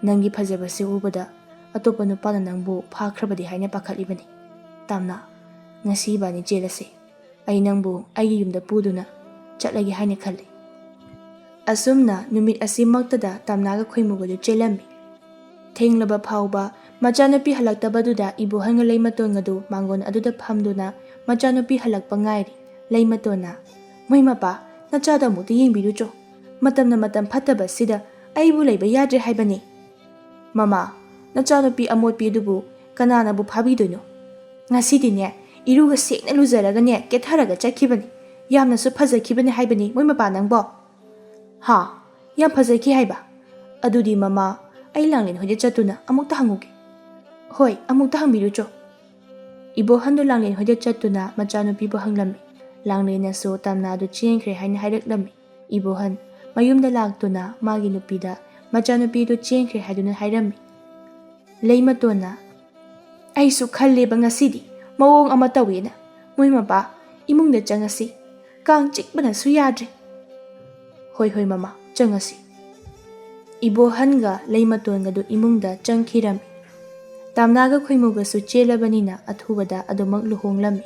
ꯅꯪꯒꯤ ꯐꯖꯕꯁꯤ ꯎꯕꯗ ꯑꯇꯣꯞꯄ ꯅꯨꯄꯥꯅ ꯅꯪꯕꯨ ꯐꯥꯈ꯭ꯔꯕꯗꯤ ꯍꯥꯏꯅ ꯄꯥꯈꯠꯂꯤꯕꯅꯤ꯫ ꯇꯝꯅ, ꯉꯁꯤ ꯏꯕꯥꯅꯤ ꯆꯦꯜꯂꯁꯤ, ꯑꯩ ꯅꯪꯕꯨ ꯑꯩꯒꯤ ꯌꯨꯝꯗ ꯄꯨꯗꯨꯅ ꯆꯠꯂꯒꯦ ꯍꯥꯏꯅ ꯈꯜꯂꯤ꯫ ꯑꯁꯨꯝꯅ ꯅꯨꯃꯤꯠ ꯑꯁꯤꯃꯛꯇꯗ ꯇꯝꯅꯒ ꯈꯣꯏꯃꯨꯒꯗꯨ ꯆꯦꯜꯂꯝꯃꯤ꯫ ꯊꯦꯡꯂꯕ ꯐꯥꯎꯕ ꯃꯆꯥꯅꯨꯄꯤ ꯍꯜꯂꯛꯇꯕꯗꯨꯗ ꯏꯕꯣꯍꯟꯒ ꯂꯩꯃꯇꯣꯟꯒꯗꯨ ꯃꯥꯡꯒꯣꯟ ꯑꯗꯨꯗ ꯐꯝꯗꯨꯅ ꯃꯆꯥꯅꯨꯄꯤ ꯍꯜꯂꯛꯄ ꯉꯥꯏꯔꯤ꯫ ꯂꯩꯃꯇꯣꯟꯅ, ꯃꯣꯏ ꯃꯄꯥ, ꯅꯆꯥꯗꯣ ꯑꯃꯨꯛꯇ ꯌꯦꯡꯕꯤꯔꯨꯆꯣ, ꯃꯇꯝꯅ ꯃꯇꯝ ꯐꯠꯇꯕꯁꯤꯗ ꯑꯩꯕꯨ ꯂꯩꯕ ꯌꯥꯗ꯭ꯔꯦ ꯍꯥꯏꯕꯅꯤ꯫ ꯃꯃꯥ, ꯅꯆꯥꯅꯨꯄꯤ ꯑꯃꯣꯠꯄꯤ ꯑꯗꯨꯕꯨ ꯀꯅꯥꯅꯕꯨ ꯐꯥꯕꯤꯗꯣꯏꯅꯣ? ꯉꯁꯤꯗꯤꯅꯦ ꯏꯔꯨꯒ ꯁꯦꯡꯅ ꯂꯨꯖꯔꯒꯅꯦ ꯀꯦꯊꯔꯒ ꯆꯠꯈꯤꯕꯅꯤ, ꯌꯥꯝꯅꯁꯨ ꯐꯖꯈꯤꯕꯅꯤ ꯍꯥꯏꯕꯅꯤ ꯃꯣꯏ ꯃꯄꯥ ꯅꯪꯕꯣ꯫ ꯍꯥ, ꯌꯥꯝ ꯐꯖꯈꯤ ꯍꯥꯏꯕ? ꯑꯗꯨꯗꯤ ꯃꯃꯥ, ꯑꯩ ꯂꯥꯡꯂꯦꯟ ꯍꯣꯏꯗ ꯆꯠꯇꯨꯅ ꯑꯃꯨꯛꯇ ꯍꯪꯉꯨꯒꯦ꯫ ꯍꯣꯏ, ꯑꯃꯨꯛꯇ ꯍꯪꯕꯤꯔꯨꯆꯣ꯫ ꯏꯕꯣꯍꯟꯗꯨ ꯂꯥꯡꯂꯦꯟ ꯍꯣꯏꯗ ꯆꯠꯇꯨꯅ ꯃꯆꯥꯅꯨꯄꯤꯕꯨ ꯍꯪꯂꯝꯃꯤ꯫ ꯂꯥꯡꯂꯦꯟꯅꯁꯨ ꯇꯝꯅꯗꯨ ꯆꯦꯟꯈ꯭ꯔꯦ ꯍꯥꯏꯅ ꯍꯥꯏꯔꯛꯂꯝꯃꯤ꯫ ꯏꯕꯣꯍꯟ ꯃꯌꯨꯝꯗ ꯂꯥꯛꯇꯨꯅ ꯃꯥꯒꯤ ꯅꯨꯄꯤꯗ ꯃꯆꯥꯅꯨꯄꯤꯗꯨ ꯆꯦꯟꯈ꯭ꯔꯦ ꯍꯥꯏꯗꯨꯅ ꯍꯥꯏꯔꯝꯃꯤ꯫ ꯂꯩꯃꯇꯣꯟꯅ, ꯑꯩꯁꯨ ꯈꯜꯂꯦꯕ ꯉꯁꯤꯗꯤ ꯃꯑꯣꯡ ꯑꯃ ꯇꯧꯋꯦꯅ, ꯃꯣꯏ ꯃꯄꯥ, ꯏꯃꯨꯡꯗ ꯆꯪꯉꯁꯤ, ꯀꯥꯡ ꯆꯤꯛꯄꯅꯁꯨ ꯌꯥꯗ꯭ꯔꯦ꯫ ꯍꯣꯏ ꯍꯣꯏ ꯃꯃꯥ, ꯆꯪꯉꯁꯤ꯫ ꯏꯕꯣꯍꯟꯒ ꯂꯩꯃꯇꯣꯟꯒꯗꯨ ꯏꯃꯨꯡꯗ ꯆꯪꯈꯤꯔꯝꯃꯤ꯫ ꯇꯝꯅꯒ ꯈꯣꯏꯃꯨꯒꯁꯨ ꯆꯦꯜꯂꯕꯅꯤꯅ ꯑꯊꯨꯕꯗ ꯑꯗꯨꯃꯛ ꯂꯨꯍꯣꯡꯂꯝꯃꯤ꯫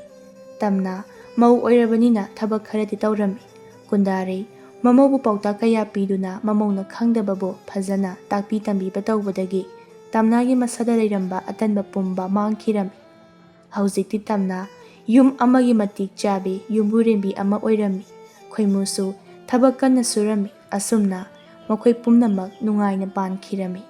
ꯇꯝꯅ ꯃꯧ ꯑꯣꯏꯔꯕꯅꯤꯅ ꯊꯕꯛ ꯈꯔꯗꯤ ꯇꯧꯔꯝꯃꯤ꯫ ꯀꯨꯟꯗꯥꯔꯩ ꯃꯃꯧꯕꯨ ꯄꯥꯎꯇꯥꯛ ꯀꯌꯥ ꯄꯤꯗꯨꯅ ꯃꯃꯧꯅ ꯈꯪꯗꯕꯕꯨ ꯐꯖꯅ ꯇꯥꯛꯄꯤ ꯇꯝꯕꯤꯕ ꯇꯧꯕꯗꯒꯤ ꯇꯝꯅꯒꯤ ꯃꯁꯥꯗ ꯂꯩꯔꯝꯕ ꯑꯇꯟꯕ ꯄꯨꯝꯕ ꯃꯥꯡꯈꯤꯔꯝꯃꯤ꯫ ꯍꯧꯖꯤꯛꯇꯤ ꯇꯝꯅ ꯌꯨꯝ ꯑꯃꯒꯤ ꯃꯇꯤꯛ ꯆꯥꯕꯤ ꯌꯨꯝꯕꯨꯔꯦꯝꯕꯤ ꯑꯃ ꯑꯣꯏꯔꯝꯃꯤ꯫ ꯈꯣꯏꯃꯨꯁꯨ ꯊꯕꯛ ꯀꯟꯅ ꯁꯨꯔꯝꯃꯤ꯫ ꯑꯁꯨꯝꯅ ꯃꯈꯣꯏ ꯄꯨꯝꯅꯃꯛ ꯅꯨꯡꯉꯥꯏꯅ ꯄꯥꯟꯈꯤꯔꯝꯃꯤ꯫